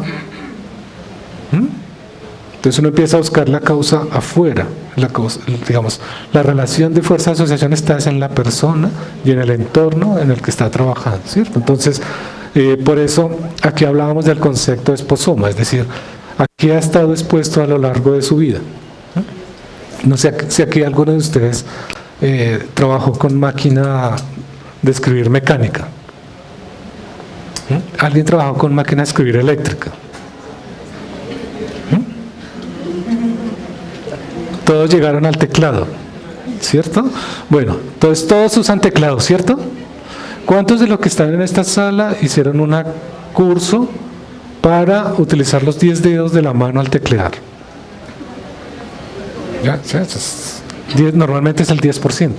Entonces uno empieza a buscar la causa afuera, digamos, la relación de fuerza de asociación está en la persona y en el entorno en el que está trabajando, ¿cierto? Entonces, por eso aquí hablábamos del concepto de esposoma, es decir, ¿a qué ha estado expuesto a lo largo de su vida? No sé si aquí alguno de ustedes trabajó con máquina de escribir mecánica. ¿Alguien trabajó con máquina de escribir eléctrica? Todos llegaron al teclado, ¿cierto? Bueno, entonces todos usan teclado, ¿cierto? ¿Cuántos de los que están en esta sala hicieron un curso para utilizar los 10 dedos de la mano al teclear? ¿Ya? Normalmente es el 10%.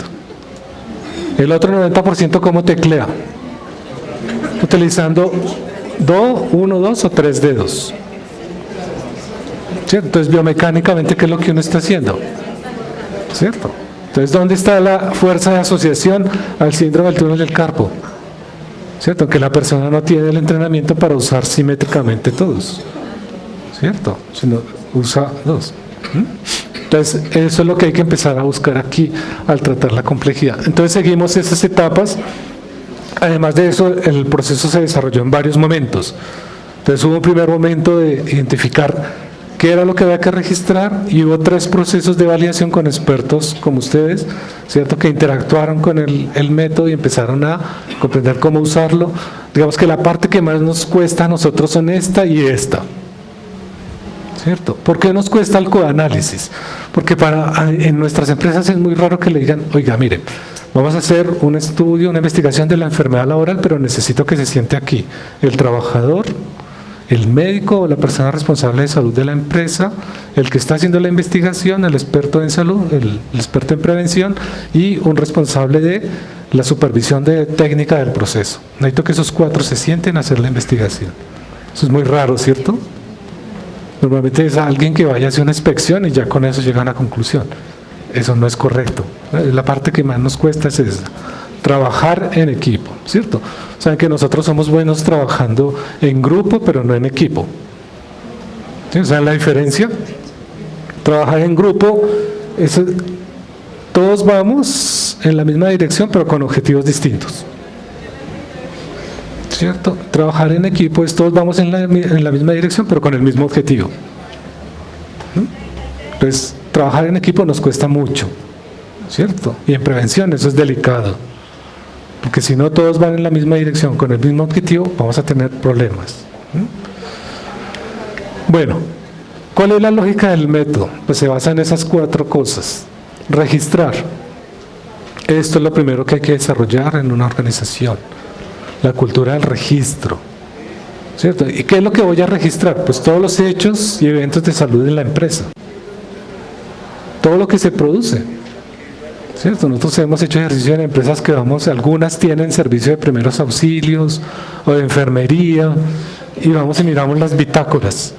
El otro 90%, ¿cómo teclea? Utilizando 1, 2 o 3 dedos. ¿Cierto? Entonces, biomecánicamente, ¿qué es lo que uno está haciendo? ¿Cierto? Entonces, ¿dónde está la fuerza de asociación al síndrome del túnel del carpo? ¿Cierto? Que la persona no tiene el entrenamiento para usar simétricamente todos, ¿cierto? Sino usa dos. Entonces, eso es lo que hay que empezar a buscar aquí al tratar la complejidad. Entonces, seguimos esas etapas Además de eso, el proceso se desarrolló en varios momentos. Entonces hubo un primer momento de identificar qué era lo que había que registrar y hubo 3 procesos de validación con expertos como ustedes, ¿cierto?, que interactuaron con el método y empezaron a comprender cómo usarlo. Digamos que la parte que más nos cuesta a nosotros son esta y esta, ¿cierto? ¿Por qué nos cuesta el coanálisis? Porque en nuestras empresas es muy raro que le digan, oiga, mire, vamos a hacer un estudio, una investigación de la enfermedad laboral, pero necesito que se siente aquí el trabajador, el médico o la persona responsable de salud de la empresa, el que está haciendo la investigación, el experto en salud, el experto en prevención y un responsable de la supervisión de técnica del proceso. Necesito que esos 4 se sienten a hacer la investigación. Eso es muy raro, ¿cierto? Normalmente es alguien que vaya a hacer una inspección y ya con eso llega a una conclusión. Eso no es correcto. La parte que más nos cuesta es esa. Trabajar en equipo, ¿cierto? Saben que nosotros somos buenos trabajando en grupo, pero no en equipo. ¿Sí? ¿Saben la diferencia? Trabajar en grupo, todos vamos en la misma dirección, pero con objetivos distintos. ¿Cierto? Trabajar en equipo es todos vamos en la misma dirección, pero con el mismo objetivo. Entonces, trabajar en equipo nos cuesta mucho, ¿cierto? Y en prevención eso es delicado. Porque si no todos van en la misma dirección con el mismo objetivo, vamos a tener problemas. Bueno, ¿cuál es la lógica del método? Pues se basa en esas 4 cosas. Registrar. Esto es lo primero que hay que desarrollar en una organización. La cultura del registro. ¿Cierto? ¿Y qué es lo que voy a registrar? Pues todos los hechos y eventos de salud en la empresa. Todo lo que se produce. ¿Cierto? Nosotros hemos hecho ejercicio en empresas que algunas tienen servicio de primeros auxilios o de enfermería y vamos y miramos las bitácoras.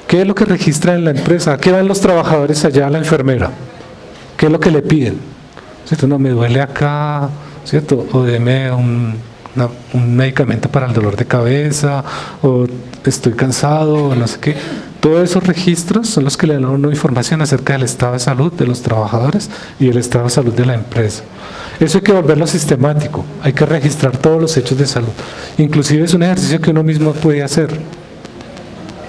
¿Qué es lo que registra en la empresa? ¿A qué van los trabajadores allá a la enfermera? ¿Qué es lo que le piden? ¿Cierto? No, me duele acá, ¿cierto? O deme un medicamento para el dolor de cabeza, o estoy cansado, o no sé qué. Todos esos registros son los que le dan a uno información acerca del estado de salud de los trabajadores y el estado de salud de la empresa. Eso hay que volverlo sistemático, hay que registrar todos los hechos de salud. Inclusive es un ejercicio que uno mismo puede hacer,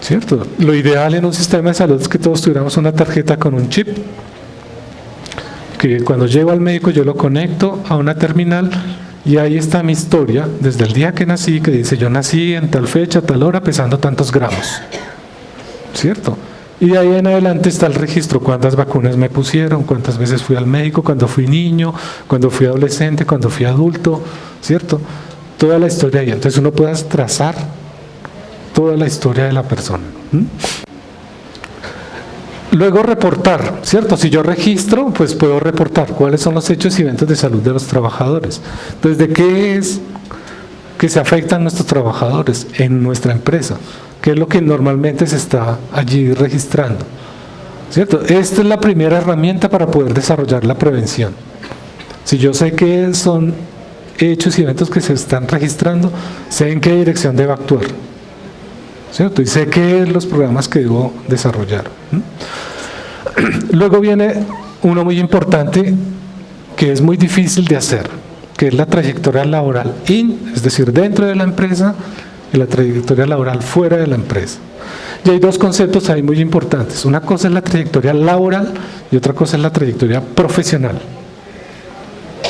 ¿cierto? Lo ideal en un sistema de salud es que todos tuviéramos una tarjeta con un chip, que cuando llego al médico yo lo conecto a una terminal y ahí está mi historia desde el día que nací, que dice yo nací en tal fecha, tal hora, pesando tantos gramos. ¿Cierto? Y de ahí en adelante está el registro, cuántas vacunas me pusieron, cuántas veces fui al médico, cuando fui niño, cuando fui adolescente, cuando fui adulto, ¿cierto? Toda la historia ahí. Entonces uno puede trazar toda la historia de la persona. Luego reportar, ¿cierto? Si yo registro, pues puedo reportar cuáles son los hechos y eventos de salud de los trabajadores. Entonces, ¿de qué es que se afectan nuestros trabajadores en nuestra empresa? ¿Qué es lo que normalmente se está allí registrando? ¿Cierto? Esta es la primera herramienta para poder desarrollar la prevención. Si yo sé qué son hechos y eventos que se están registrando, sé en qué dirección debo actuar, ¿cierto? Y sé qué son los programas que debo desarrollar. Luego viene uno muy importante que es muy difícil de hacer, que es la trayectoria laboral es decir, dentro de la empresa, y la trayectoria laboral fuera de la empresa. Y hay 2 conceptos ahí muy importantes. Una cosa es la trayectoria laboral y otra cosa es la trayectoria profesional.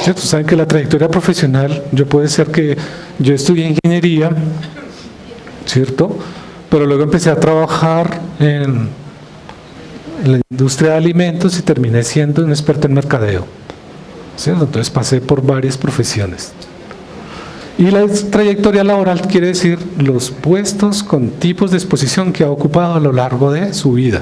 ¿Cierto? Saben que la trayectoria profesional, puede ser que yo estudié ingeniería, ¿cierto? Pero luego empecé a trabajar en la industria de alimentos y terminé siendo un experto en mercadeo, ¿cierto? Entonces pasé por varias profesiones. Y la trayectoria laboral quiere decir los puestos con tipos de exposición que ha ocupado a lo largo de su vida.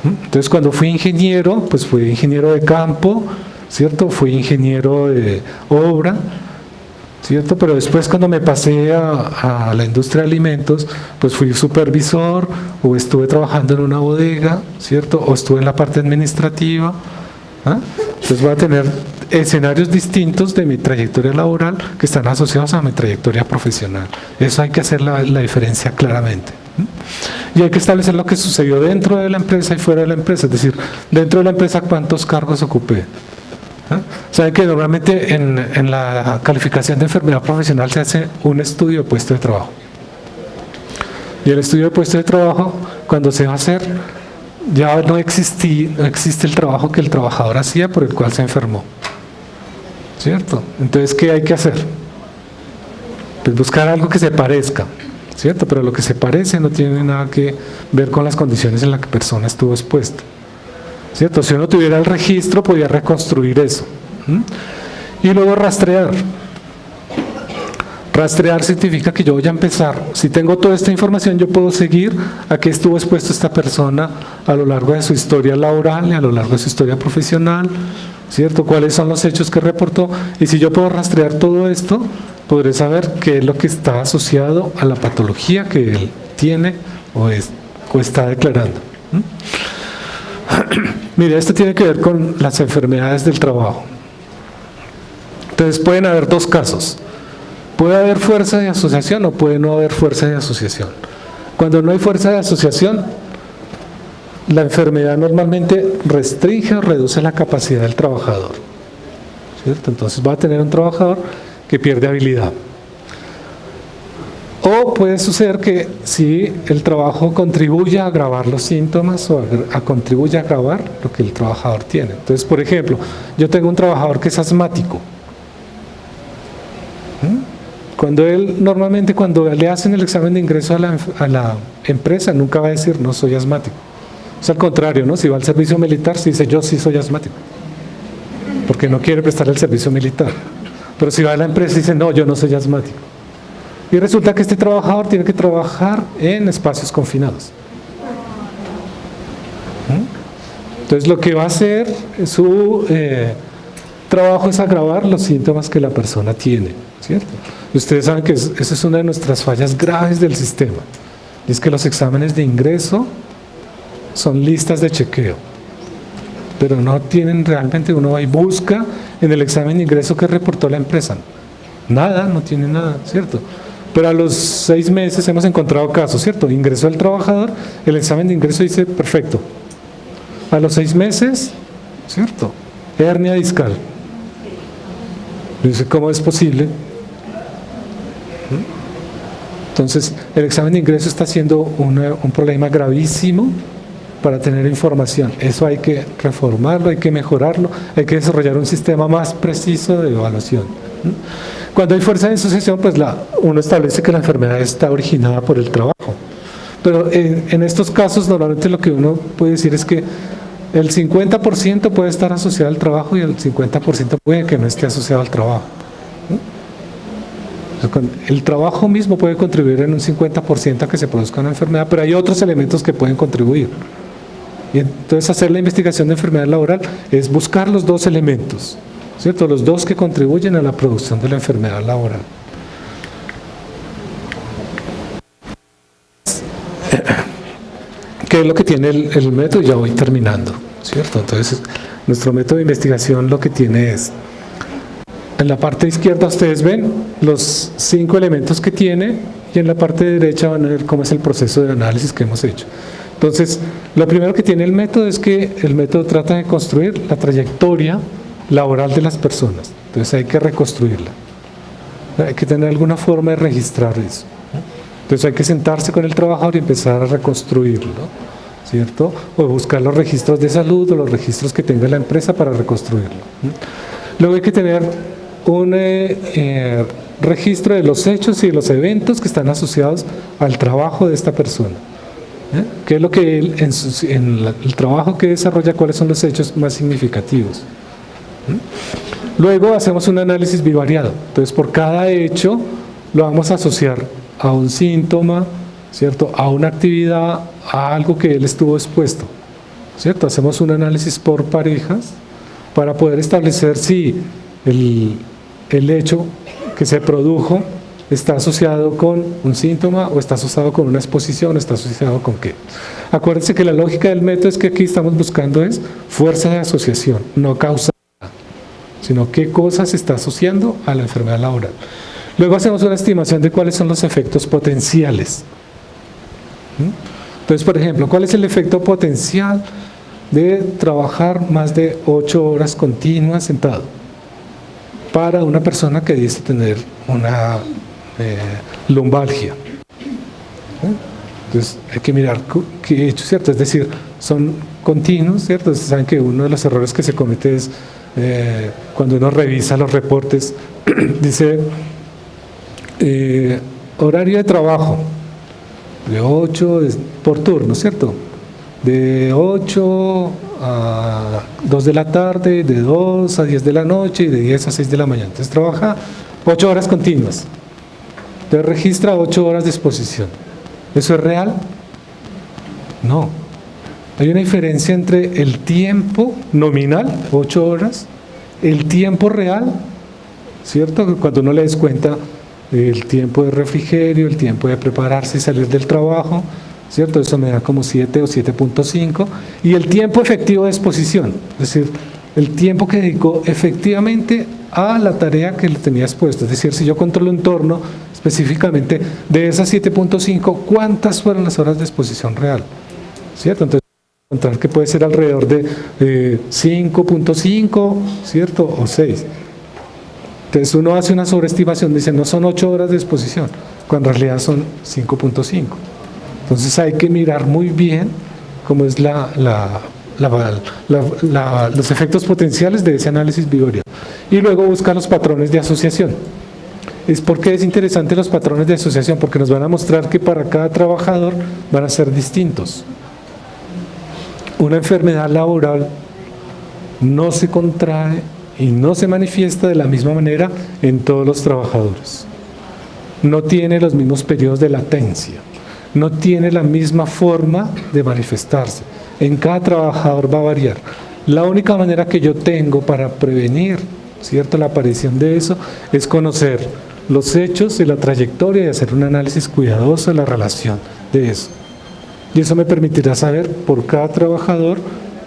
Entonces cuando fui ingeniero, pues fui ingeniero de campo, ¿cierto? Fui ingeniero de obra, ¿cierto? Pero después cuando me pasé a la industria de alimentos, pues fui supervisor o estuve trabajando en una bodega, ¿cierto? O estuve en la parte administrativa. Entonces voy a tener escenarios distintos de mi trayectoria laboral que están asociados a mi trayectoria profesional. Eso hay que hacer la diferencia claramente. Y hay que establecer lo que sucedió dentro de la empresa y fuera de la empresa, es decir, dentro de la empresa cuántos cargos ocupé, ¿Ah? Saben que normalmente en la calificación de enfermedad profesional se hace un estudio de puesto de trabajo. Y el estudio de puesto de trabajo, cuando se va a hacer, ya no existe el trabajo que el trabajador hacía por el cual se enfermó. ¿Cierto? Entonces, ¿qué hay que hacer? Pues buscar algo que se parezca, ¿cierto? Pero lo que se parece no tiene nada que ver con las condiciones en las que la persona estuvo expuesta, ¿cierto? Si uno tuviera el registro, podía reconstruir eso. Y luego rastrear. Rastrear significa que yo voy a empezar, si tengo toda esta información, yo puedo seguir a qué estuvo expuesta esta persona a lo largo de su historia laboral y a lo largo de su historia profesional, ¿cierto? ¿Cuáles son los hechos que reportó? Y si yo puedo rastrear todo esto, podré saber qué es lo que está asociado a la patología que él tiene o está declarando. Mire, esto tiene que ver con las enfermedades del trabajo. Entonces pueden haber dos casos. Puede haber fuerza de asociación o puede no haber fuerza de asociación. Cuando no hay fuerza de asociación, la enfermedad normalmente restringe o reduce la capacidad del trabajador, ¿cierto? Entonces va a tener un trabajador que pierde habilidad. O puede suceder que si el trabajo contribuye a agravar los síntomas o contribuye a agravar lo que el trabajador tiene. Entonces, por ejemplo, yo tengo un trabajador que es asmático. Normalmente cuando le hacen el examen de ingreso a la empresa, nunca va a decir no soy asmático. Es al contrario, ¿no? Si va al servicio militar, se dice yo sí soy asmático, porque no quiere prestar el servicio militar. Pero si va a la empresa, dice no, yo no soy asmático. Y resulta que este trabajador tiene que trabajar en espacios confinados. Entonces lo que va a hacer su trabajo es agravar los síntomas que la persona tiene, ¿cierto? Y ustedes saben que esa es una de nuestras fallas graves del sistema. Y es que los exámenes de ingreso son listas de chequeo, pero no tienen realmente, uno va y busca en el examen de ingreso que reportó la empresa. Nada, no tiene nada, ¿cierto? Pero a los 6 meses hemos encontrado casos, ¿cierto? Ingresó el trabajador, el examen de ingreso dice perfecto. A los 6 meses, ¿cierto? Hernia discal. Dice, ¿cómo es posible? Entonces, el examen de ingreso está siendo un problema gravísimo para tener información. Eso hay que reformarlo, hay que mejorarlo, hay que desarrollar un sistema más preciso de evaluación. Cuando hay fuerza de asociación, pues uno establece que la enfermedad está originada por el trabajo. Pero en estos casos, normalmente lo que uno puede decir es que el 50% puede estar asociado al trabajo y el 50% puede que no esté asociado al trabajo. El trabajo mismo puede contribuir en un 50% a que se produzca una enfermedad, pero hay otros elementos que pueden contribuir. Y entonces hacer la investigación de enfermedad laboral es buscar los dos elementos, ¿cierto? Los dos que contribuyen a la producción de la enfermedad laboral. ¿Qué es lo que tiene el método? Ya voy terminando, ¿cierto? Entonces, nuestro método de investigación lo que tiene es, en la parte izquierda ustedes ven los 5 elementos que tiene y en la parte derecha van a ver cómo es el proceso de análisis que hemos hecho. Entonces, lo primero que tiene el método es que el método trata de construir la trayectoria laboral de las personas. Entonces hay que reconstruirla. Hay que tener alguna forma de registrar eso. Entonces hay que sentarse con el trabajador y empezar a reconstruirlo, ¿cierto? O buscar los registros de salud o los registros que tenga la empresa para reconstruirlo. Luego hay que tener un registro de los hechos y de los eventos que están asociados al trabajo de esta persona. ¿Qué es lo que él, en el trabajo que desarrolla, cuáles son los hechos más significativos? Luego hacemos un análisis bivariado. Entonces, por cada hecho lo vamos a asociar a un síntoma, ¿cierto? A una actividad, a algo que él estuvo expuesto, ¿cierto? Hacemos un análisis por parejas para poder establecer si el hecho que se produjo está asociado con un síntoma o está asociado con una exposición, está asociado con qué. Acuérdense que la lógica del método es que aquí estamos buscando es fuerza de asociación, no causa, sino qué cosa se está asociando a la enfermedad laboral. Luego hacemos una estimación de cuáles son los efectos potenciales. Entonces, por ejemplo, ¿cuál es el efecto potencial de trabajar más de 8 horas continuas sentado para una persona que dice tener una lumbalgia. Entonces hay que mirar qué he hecho, ¿cierto? Es decir, son continuos, ¿cierto? Ustedes saben que uno de los errores que se comete es cuando uno revisa los reportes, dice horario de trabajo de 8 por turno, ¿cierto? De 8 a 2 de la tarde, de 2 a 10 de la noche y de 10 a 6 de la mañana. Entonces trabaja 8 horas continuas. Entonces registra 8 horas de exposición. ¿Eso es real? No. Hay una diferencia entre el tiempo nominal, 8 horas, el tiempo real, ¿cierto? Cuando uno le descuenta el tiempo de refrigerio, el tiempo de prepararse y salir del trabajo, ¿cierto? Eso me da como 7 o 7.5. Y el tiempo efectivo de exposición, es decir, el tiempo que dedicó efectivamente a la tarea que le tenía expuesto. Es decir, si yo controlo un entorno específicamente de esas 7.5, ¿cuántas fueron las horas de exposición real? ¿Cierto? Entonces, encontrar que puede ser alrededor de 5.5, ¿cierto? O 6. Entonces uno hace una sobreestimación, dice no son 8 horas de exposición, cuando en realidad son 5.5. Entonces hay que mirar muy bien cómo es los efectos potenciales de ese análisis bivariado. Y luego buscar los patrones de asociación. ¿Por qué es interesante los patrones de asociación? Porque nos van a mostrar que para cada trabajador van a ser distintos. Una enfermedad laboral no se contrae y no se manifiesta de la misma manera en todos los trabajadores. No tiene los mismos periodos de latencia, no tiene la misma forma de manifestarse. En cada trabajador va a variar. La única manera que yo tengo para prevenir, ¿cierto?, la aparición de eso es conocer los hechos y la trayectoria y hacer un análisis cuidadoso de la relación de eso. Y eso me permitirá saber por cada trabajador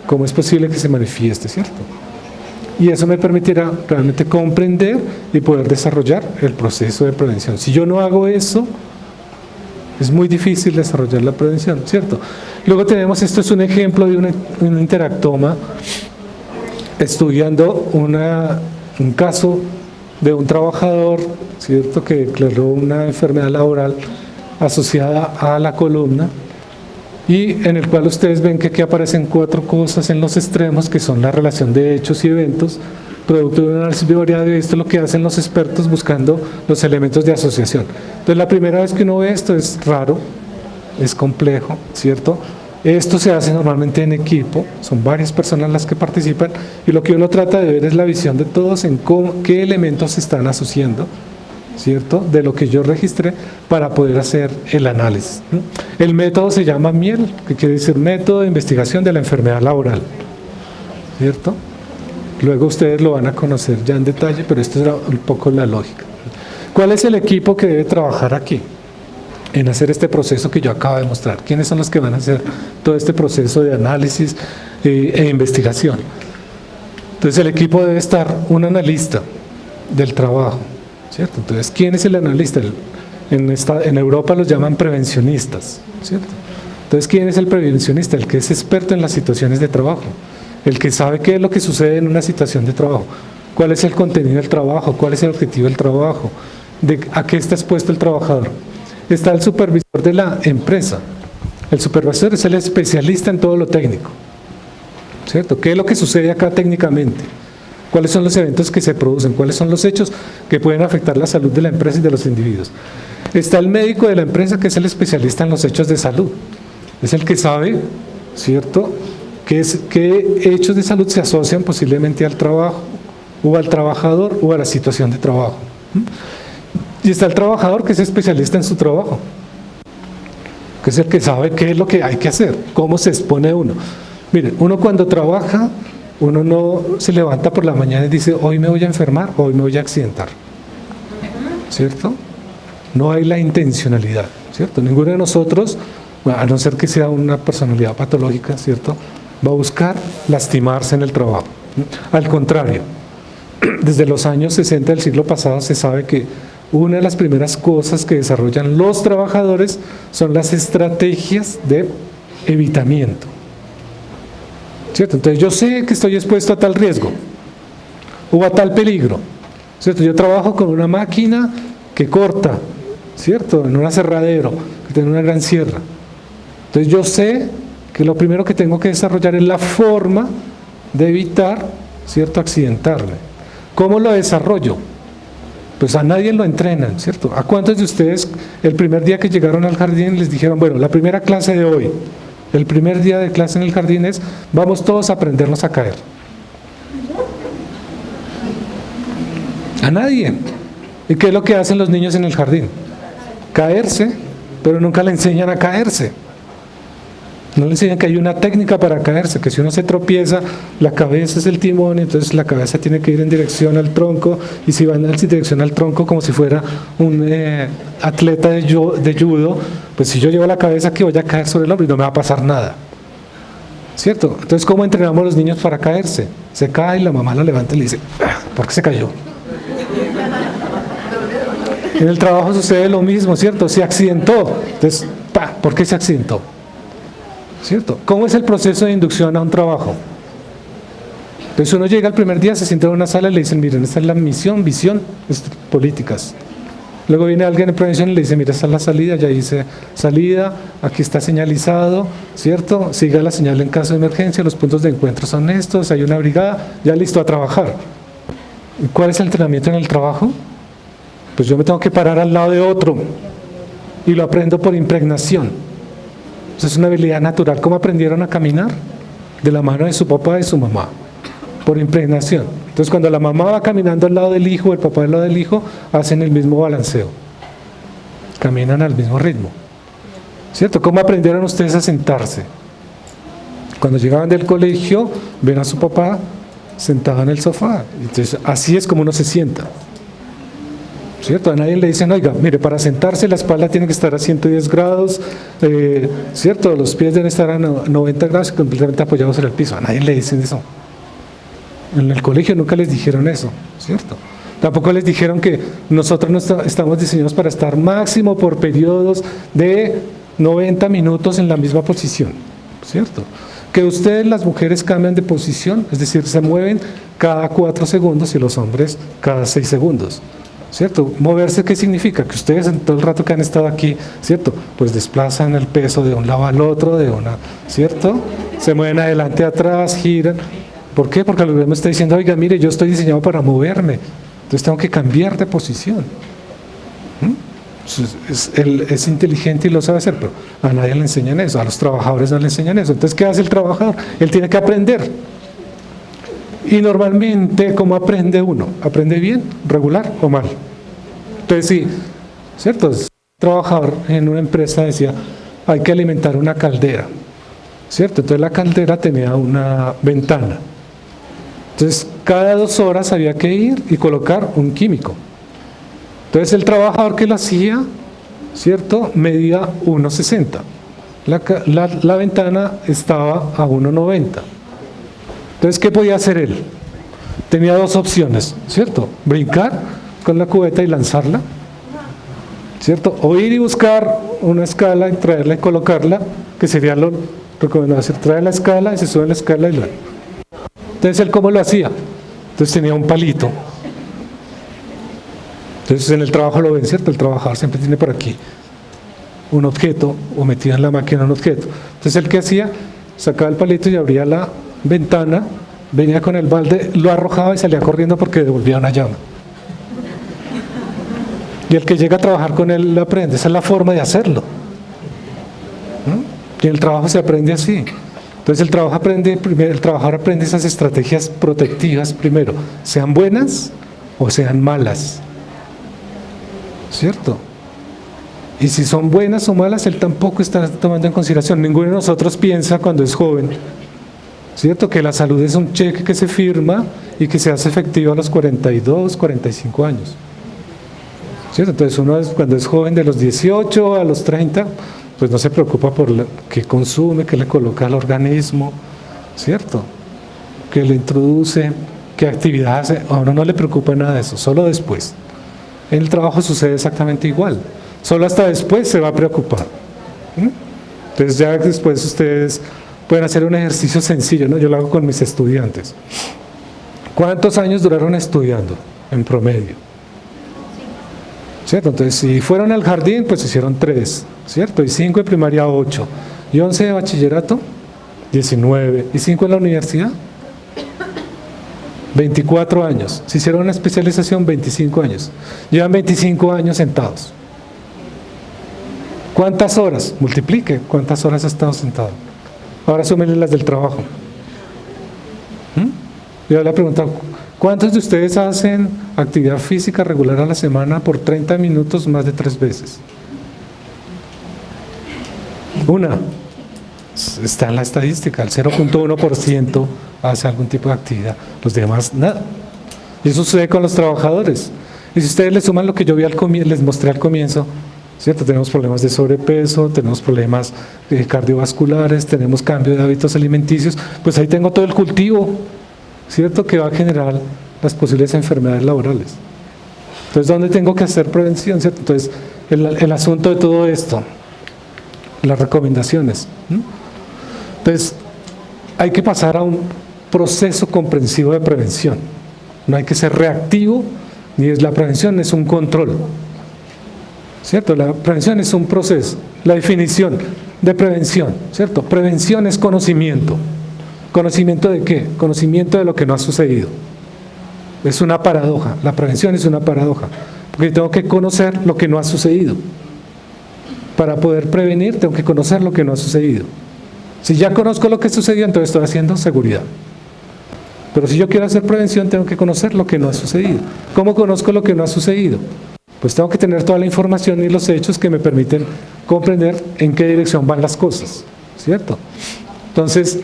cómo es posible que se manifieste, ¿cierto? Y eso me permitirá realmente comprender y poder desarrollar el proceso de prevención. Si yo no hago eso, es muy difícil desarrollar la prevención, ¿cierto? Luego tenemos, esto es un ejemplo de un interactoma estudiando un caso de un trabajador, ¿cierto?, que declaró una enfermedad laboral asociada a la columna, y en el cual ustedes ven que aquí aparecen 4 cosas en los extremos, que son la relación de hechos y eventos, producto de un análisis bivariado, y esto es lo que hacen los expertos buscando los elementos de asociación. Entonces la primera vez que uno ve esto es raro, es complejo, ¿cierto? Esto se hace normalmente en equipo, son varias personas las que participan, y lo que uno trata de ver es la visión de todos en qué elementos se están asociando, ¿cierto?, de lo que yo registré para poder hacer el análisis. El método se llama MIEL, que quiere decir Método de Investigación de la Enfermedad Laboral, ¿cierto? Luego ustedes lo van a conocer ya en detalle, pero esto era un poco la lógica. ¿Cuál es el equipo que debe trabajar aquí en hacer este proceso que yo acabo de mostrar? ¿Quiénes son los que van a hacer todo este proceso de análisis e investigación? Entonces el equipo debe estar un analista del trabajo, ¿cierto? Entonces, ¿quién es el analista? En Europa los llaman prevencionistas, ¿cierto? Entonces, ¿quién es el prevencionista? El que es experto en las situaciones de trabajo, el que sabe qué es lo que sucede en una situación de trabajo, cuál es el contenido del trabajo, cuál es el objetivo del trabajo, a qué está expuesto el trabajador. Está el supervisor de la empresa. El supervisor es el especialista en todo lo técnico, ¿cierto? ¿Qué es lo que sucede acá técnicamente? ¿Cuáles son los eventos que se producen? ¿Cuáles son los hechos que pueden afectar la salud de la empresa y de los individuos? Está el médico de la empresa, que es el especialista en los hechos de salud. Es el que sabe, ¿cierto?, qué hechos de salud se asocian posiblemente al trabajo, o al trabajador, o a la situación de trabajo. Y está el trabajador, que es especialista en su trabajo, que es el que sabe qué es lo que hay que hacer, cómo se expone uno. Miren, uno cuando trabaja, uno no se levanta por la mañana y dice, hoy me voy a enfermar, hoy me voy a accidentar, ¿cierto? No hay la intencionalidad, ¿cierto? Ninguno de nosotros, a no ser que sea una personalidad patológica, ¿cierto?, va a buscar lastimarse en el trabajo. Al contrario, desde los años 60 del siglo pasado se sabe que una de las primeras cosas que desarrollan los trabajadores son las estrategias de evitamiento, ¿cierto? Entonces yo sé que estoy expuesto a tal riesgo o a tal peligro, ¿cierto? Yo trabajo con una máquina que corta, ¿cierto? En un aserradero, que tiene una gran sierra. Entonces yo sé que lo primero que tengo que desarrollar es la forma de evitar, ¿cierto?, accidentarme. ¿Cómo lo desarrollo? Pues a nadie lo entrenan, ¿cierto? ¿A cuántos de ustedes el primer día que llegaron al jardín les dijeron, bueno, la primera clase de hoy, el primer día de clase en el jardín es, vamos todos a aprendernos a caer? A nadie. ¿Y qué es lo que hacen los niños en el jardín? Caerse, pero nunca le enseñan a caerse. No le enseñan que hay una técnica para caerse, que si uno se tropieza, la cabeza es el timón, entonces la cabeza tiene que ir en dirección al tronco, y si va en dirección al tronco como si fuera un atleta de judo, pues si yo llevo la cabeza aquí voy a caer sobre el hombro y no me va a pasar nada. ¿Cierto? Entonces, ¿cómo entrenamos a los niños para caerse? Se cae y la mamá lo levanta y le dice, ¿por qué se cayó? En el trabajo sucede lo mismo, ¿cierto? Se accidentó. Entonces, ¿por qué se accidentó? ¿Cierto? ¿Cómo es el proceso de inducción a un trabajo? Entonces uno llega el primer día, se sienta en una sala y le dicen, miren, esta es la misión, visión, políticas. Luego viene alguien en prevención y le dice, mira, esta es la salida, ya dice salida, aquí está señalizado, ¿cierto? Siga la señal en caso de emergencia, los puntos de encuentro son estos, hay una brigada, ya listo a trabajar. ¿Cuál es el entrenamiento en el trabajo? Pues yo me tengo que parar al lado de otro y lo aprendo por impregnación. Es una habilidad natural. ¿Cómo aprendieron a caminar? De la mano de su papá y de su mamá, por impregnación. Entonces cuando la mamá va caminando al lado del hijo, el papá al lado del hijo, hacen el mismo balanceo, caminan al mismo ritmo, ¿cierto? ¿Cómo aprendieron ustedes a sentarse? Cuando llegaban del colegio, ven a su papá sentado en el sofá, entonces así es como uno se sienta, ¿cierto? A nadie le dicen, oiga, mire, para sentarse la espalda tiene que estar a 110 grados, ¿cierto? Los pies deben estar a 90 grados y completamente apoyados en el piso. A nadie le dicen eso. En el colegio nunca les dijeron eso, ¿cierto? Tampoco les dijeron que nosotros no estamos diseñados para estar máximo por periodos de 90 minutos en la misma posición, ¿cierto? Que ustedes, las mujeres, cambian de posición, es decir, se mueven cada 4 segundos y los hombres cada 6 segundos. ¿Cierto? Moverse, ¿qué significa? Que ustedes en todo el rato que han estado aquí, ¿cierto? Pues desplazan el peso de un lado al otro, ¿cierto? Se mueven adelante, atrás, giran. ¿Por qué? Porque el algoritmo está diciendo, oiga, mire, yo estoy diseñado para moverme, entonces tengo que cambiar de posición. Es inteligente y lo sabe hacer, pero a nadie le enseñan eso, a los trabajadores no le enseñan eso. Entonces, ¿qué hace el trabajador? Él tiene que aprender. Y normalmente, ¿cómo aprende uno? ¿Aprende bien, regular o mal? Entonces sí, ¿cierto? Un trabajador en una empresa decía, hay que alimentar una caldera, ¿cierto? Entonces la caldera tenía una ventana. Entonces cada 2 horas había que ir y colocar un químico. Entonces el trabajador que lo hacía, ¿cierto?, medía 1,60. La ventana estaba a 1,90. Entonces, ¿qué podía hacer él? Tenía 2 opciones, ¿cierto? Brincar con la cubeta y lanzarla, ¿cierto? O ir y buscar una escala y traerla y colocarla, que sería lo recomendable, hacer, traer la escala y se sube la escala y la... Entonces, ¿él cómo lo hacía? Entonces tenía un palito. Entonces, en el trabajo lo ven, ¿cierto? El trabajador siempre tiene por aquí un objeto, o metía en la máquina un objeto. Entonces, ¿él qué hacía? Sacaba el palito y abría la ventana, venía con el balde, lo arrojaba y salía corriendo porque devolvía una llama. Y el que llega a trabajar con él lo aprende, esa es la forma de hacerlo. Y el trabajo se aprende así. Entonces el trabajador aprende esas estrategias protectivas primero, sean buenas o sean malas, ¿cierto? Y si son buenas o malas, él tampoco está tomando en consideración. Ninguno de nosotros piensa cuando es joven, ¿cierto?, que la salud es un cheque que se firma y que se hace efectivo a los 42, 45 años. ¿Cierto? Entonces uno cuando es joven de los 18 a los 30, pues no se preocupa por qué consume, qué le coloca al organismo, ¿cierto? Qué le introduce, qué actividad hace. A uno no le preocupa nada de eso, solo después. En el trabajo sucede exactamente igual, solo hasta después se va a preocupar. Entonces ya después ustedes pueden hacer un ejercicio sencillo, ¿no? Yo lo hago con mis estudiantes. ¿Cuántos años duraron estudiando en promedio? ¿Cierto? Entonces, si fueron al jardín, pues hicieron 3, ¿cierto? Y 5 de primaria, 8. Y 11 de bachillerato, 19. ¿Y 5 en la universidad? 24 años. Si hicieron una especialización, 25 años. Llevan 25 años sentados. ¿Cuántas horas? Multiplique. ¿Cuántas horas ha estado sentado? Ahora súmenle las del trabajo. Yo le he preguntado, ¿cuántos de ustedes hacen actividad física regular a la semana por 30 minutos más de 3 veces? Una. Está en la estadística, el 0.1% hace algún tipo de actividad, los demás nada. Y eso sucede con los trabajadores. Y si ustedes le suman lo que yo vi les mostré al comienzo, ¿cierto? Tenemos problemas de sobrepeso, tenemos problemas cardiovasculares, tenemos cambio de hábitos alimenticios, pues ahí tengo todo el cultivo, ¿cierto? Que va a generar las posibles enfermedades laborales. Entonces, ¿dónde tengo que hacer prevención? ¿Cierto? Entonces, el asunto de todo esto, las recomendaciones. Entonces, hay que pasar a un proceso comprensivo de prevención. No hay que ser reactivo, ni es la prevención, es un control. ¿Cierto? La prevención es un proceso. La definición de prevención, ¿cierto? Prevención es conocimiento. ¿Conocimiento de qué? Conocimiento de lo que no ha sucedido. Es una paradoja. La prevención es una paradoja. Porque tengo que conocer lo que no ha sucedido. Para poder prevenir, tengo que conocer lo que no ha sucedido. Si ya conozco lo que sucedió, entonces estoy haciendo seguridad. Pero si yo quiero hacer prevención, tengo que conocer lo que no ha sucedido. ¿Cómo conozco lo que no ha sucedido? Pues tengo que tener toda la información y los hechos que me permiten comprender en qué dirección van las cosas, ¿cierto? Entonces,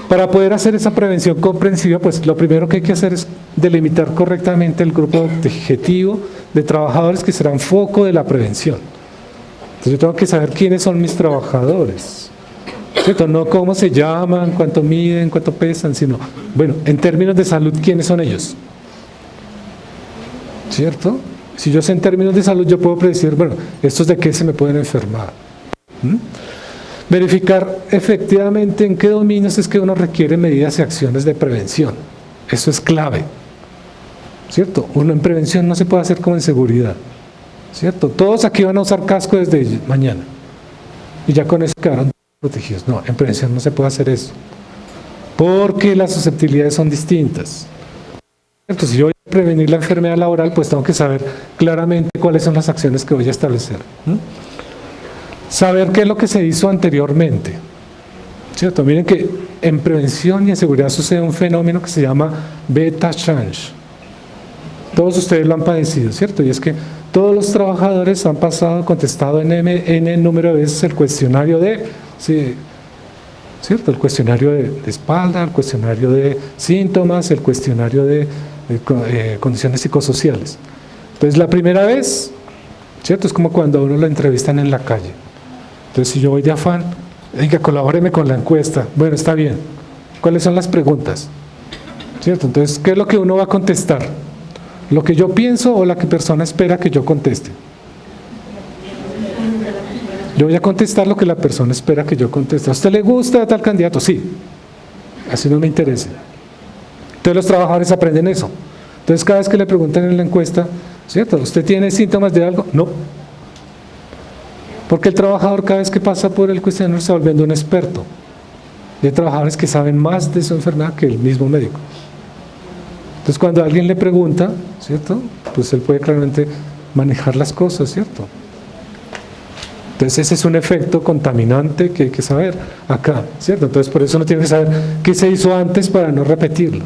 para poder hacer esa prevención comprensiva, pues lo primero que hay que hacer es delimitar correctamente el grupo objetivo de trabajadores que serán foco de la prevención. Entonces yo tengo que saber quiénes son mis trabajadores, ¿cierto? No cómo se llaman, cuánto miden, cuánto pesan, sino, bueno, en términos de salud, ¿quiénes son ellos? ¿Cierto? Si yo sé en términos de salud, yo puedo predecir, bueno, estos de qué se me pueden enfermar. Verificar efectivamente en qué dominios es que uno requiere medidas y acciones de prevención. Eso es clave, ¿cierto? Uno en prevención no se puede hacer como en seguridad, ¿cierto? Todos aquí van a usar casco desde mañana y ya con eso quedaron protegidos. No, en prevención no se puede hacer eso, porque las susceptibilidades son distintas. ¿Cierto? Si yo voy a prevenir la enfermedad laboral, pues tengo que saber claramente cuáles son las acciones que voy a establecer. Saber qué es lo que se hizo anteriormente, ¿cierto? Miren que en prevención y en seguridad sucede un fenómeno que se llama beta change. Todos ustedes lo han padecido, ¿cierto? Y es que todos los trabajadores han contestado n número de veces el cuestionario de, sí, ¿cierto? El cuestionario de espalda, el cuestionario de síntomas, el cuestionario de condiciones psicosociales. Entonces, la primera vez, ¿cierto? Es como cuando a uno lo entrevistan en la calle. Entonces, si yo voy de afán, diga, colabóreme con la encuesta. Bueno, está bien. ¿Cuáles son las preguntas? ¿Cierto? Entonces, ¿qué es lo que uno va a contestar? ¿Lo que yo pienso o la que persona espera que yo conteste? Yo voy a contestar lo que la persona espera que yo conteste. ¿A usted le gusta tal candidato? Sí. Así no me interesa. Entonces los trabajadores aprenden eso. Entonces cada vez que le preguntan en la encuesta, ¿cierto? ¿Usted tiene síntomas de algo? No. Porque el trabajador cada vez que pasa por el cuestionario se va volviendo un experto. Y hay trabajadores que saben más de su enfermedad que el mismo médico. Entonces cuando alguien le pregunta, ¿cierto? Pues él puede claramente manejar las cosas, ¿cierto? Entonces ese es un efecto contaminante que hay que saber acá, ¿cierto? Entonces por eso uno tiene que saber qué se hizo antes para no repetirlo,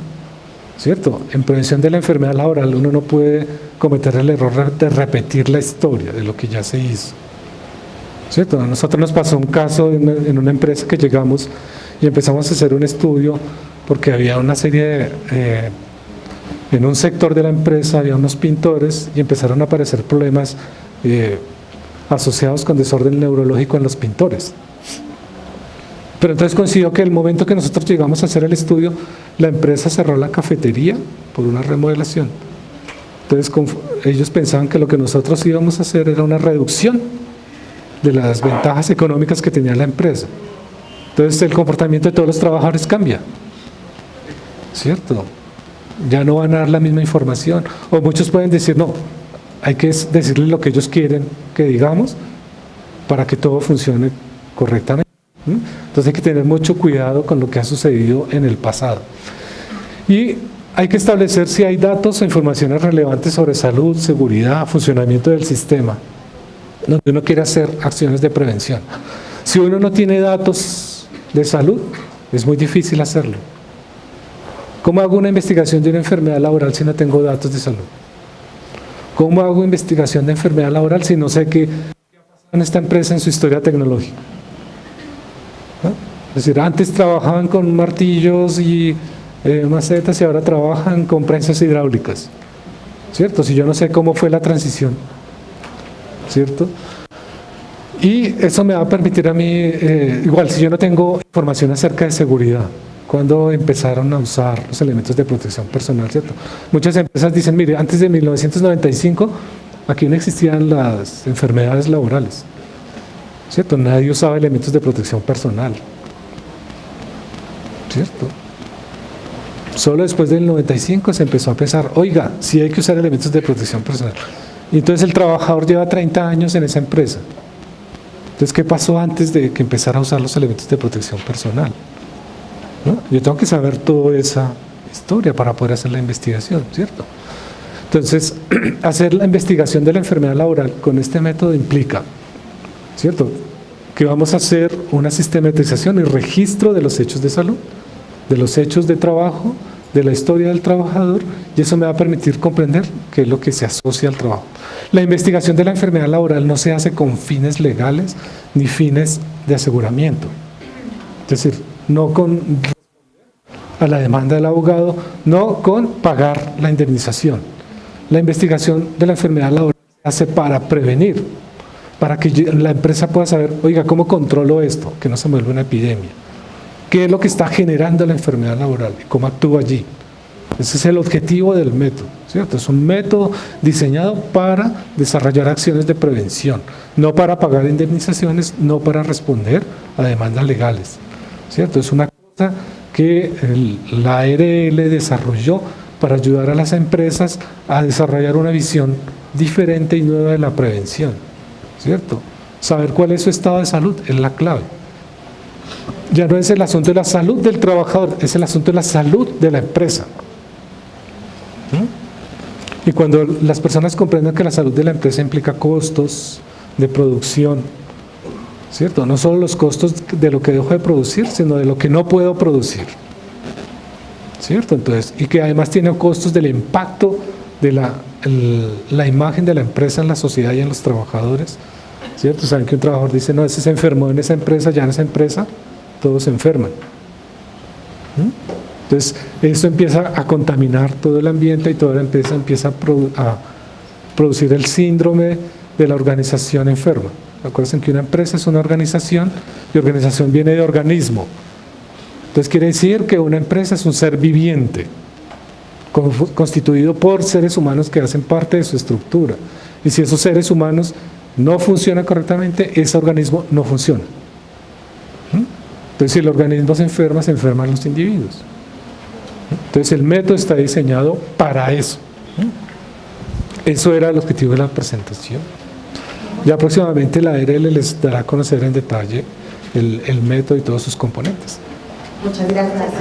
¿cierto? En prevención de la enfermedad laboral uno no puede cometer el error de repetir la historia de lo que ya se hizo, ¿cierto? A nosotros nos pasó un caso en una empresa que llegamos y empezamos a hacer un estudio porque había una serie de... en un sector de la empresa había unos pintores y empezaron a aparecer problemas asociados con desorden neurológico en los pintores. Pero entonces coincidió que el momento que nosotros llegamos a hacer el estudio, la empresa cerró la cafetería por una remodelación. Entonces ellos pensaban que lo que nosotros íbamos a hacer era una reducción de las ventajas económicas que tenía la empresa. Entonces el comportamiento de todos los trabajadores cambia, ¿cierto? Ya no van a dar la misma información, o muchos pueden decir, no, hay que decirles lo que ellos quieren que digamos para que todo funcione correctamente. Entonces hay que tener mucho cuidado con lo que ha sucedido en el pasado. Y hay que establecer si hay datos o informaciones relevantes sobre salud, seguridad, funcionamiento del sistema, donde uno quiere hacer acciones de prevención. Si uno no tiene datos de salud, es muy difícil hacerlo. ¿Cómo hago una investigación de una enfermedad laboral si no tengo datos de salud? ¿Cómo hago investigación de enfermedad laboral si no sé qué ha pasado en esta empresa en su historia tecnológica? ¿No? Es decir, antes trabajaban con martillos y macetas y ahora trabajan con prensas hidráulicas, ¿cierto? Si yo no sé cómo fue la transición, ¿cierto? Y eso me va a permitir a mí, igual, si yo no tengo información acerca de seguridad, cuando empezaron a usar los elementos de protección personal, ¿cierto? Muchas empresas dicen, mire, antes de 1995, aquí no existían las enfermedades laborales, ¿cierto? Nadie usaba elementos de protección personal, ¿cierto? Solo después del 95 se empezó a pensar, oiga, sí hay que usar elementos de protección personal. Y entonces el trabajador lleva 30 años en esa empresa. Entonces, ¿qué pasó antes de que empezara a usar los elementos de protección personal? ¿No? Yo tengo que saber toda esa historia para poder hacer la investigación, ¿cierto? Entonces, hacer la investigación de la enfermedad laboral con este método implica, ¿cierto?, que vamos a hacer una sistematización y registro de los hechos de salud, de los hechos de trabajo, de la historia del trabajador, y eso me va a permitir comprender qué es lo que se asocia al trabajo. La investigación de la enfermedad laboral no se hace con fines legales ni fines de aseguramiento. Es decir, no con a la demanda del abogado, no con pagar la indemnización. La investigación de la enfermedad laboral se hace para prevenir, para que la empresa pueda saber, oiga, ¿cómo controlo esto? Que no se me vuelva una epidemia. ¿Qué es lo que está generando la enfermedad laboral y cómo actúa allí? Ese es el objetivo del método, ¿cierto? Es un método diseñado para desarrollar acciones de prevención, no para pagar indemnizaciones, no para responder a demandas legales, ¿cierto? Es una cosa que la ARL desarrolló para ayudar a las empresas a desarrollar una visión diferente y nueva de la prevención, ¿cierto? Saber cuál es su estado de salud es la clave. Ya no es el asunto de la salud del trabajador, es el asunto de la salud de la empresa. Y cuando las personas comprenden que la salud de la empresa implica costos de producción, ¿cierto? No solo los costos de lo que dejo de producir, sino de lo que no puedo producir, ¿cierto? Entonces, y que además tiene costos del impacto de la imagen de la empresa en la sociedad y en los trabajadores, ¿cierto? Saben que un trabajador dice, no, ese se enfermó en esa empresa, ya en esa empresa todos se enferman. Entonces, eso empieza a contaminar todo el ambiente y toda la empresa empieza a producir el síndrome de la organización enferma. Acuérdense que una empresa es una organización y organización viene de organismo. Entonces, quiere decir que una empresa es un ser viviente, constituido por seres humanos que hacen parte de su estructura. Y si esos seres humanos no funcionan correctamente, ese organismo no funciona. Entonces, si el organismo se enferman los individuos. Entonces, el método está diseñado para eso. Eso era el objetivo de la presentación. Ya próximamente la ARL les dará a conocer en detalle el método y todos sus componentes. Muchas gracias.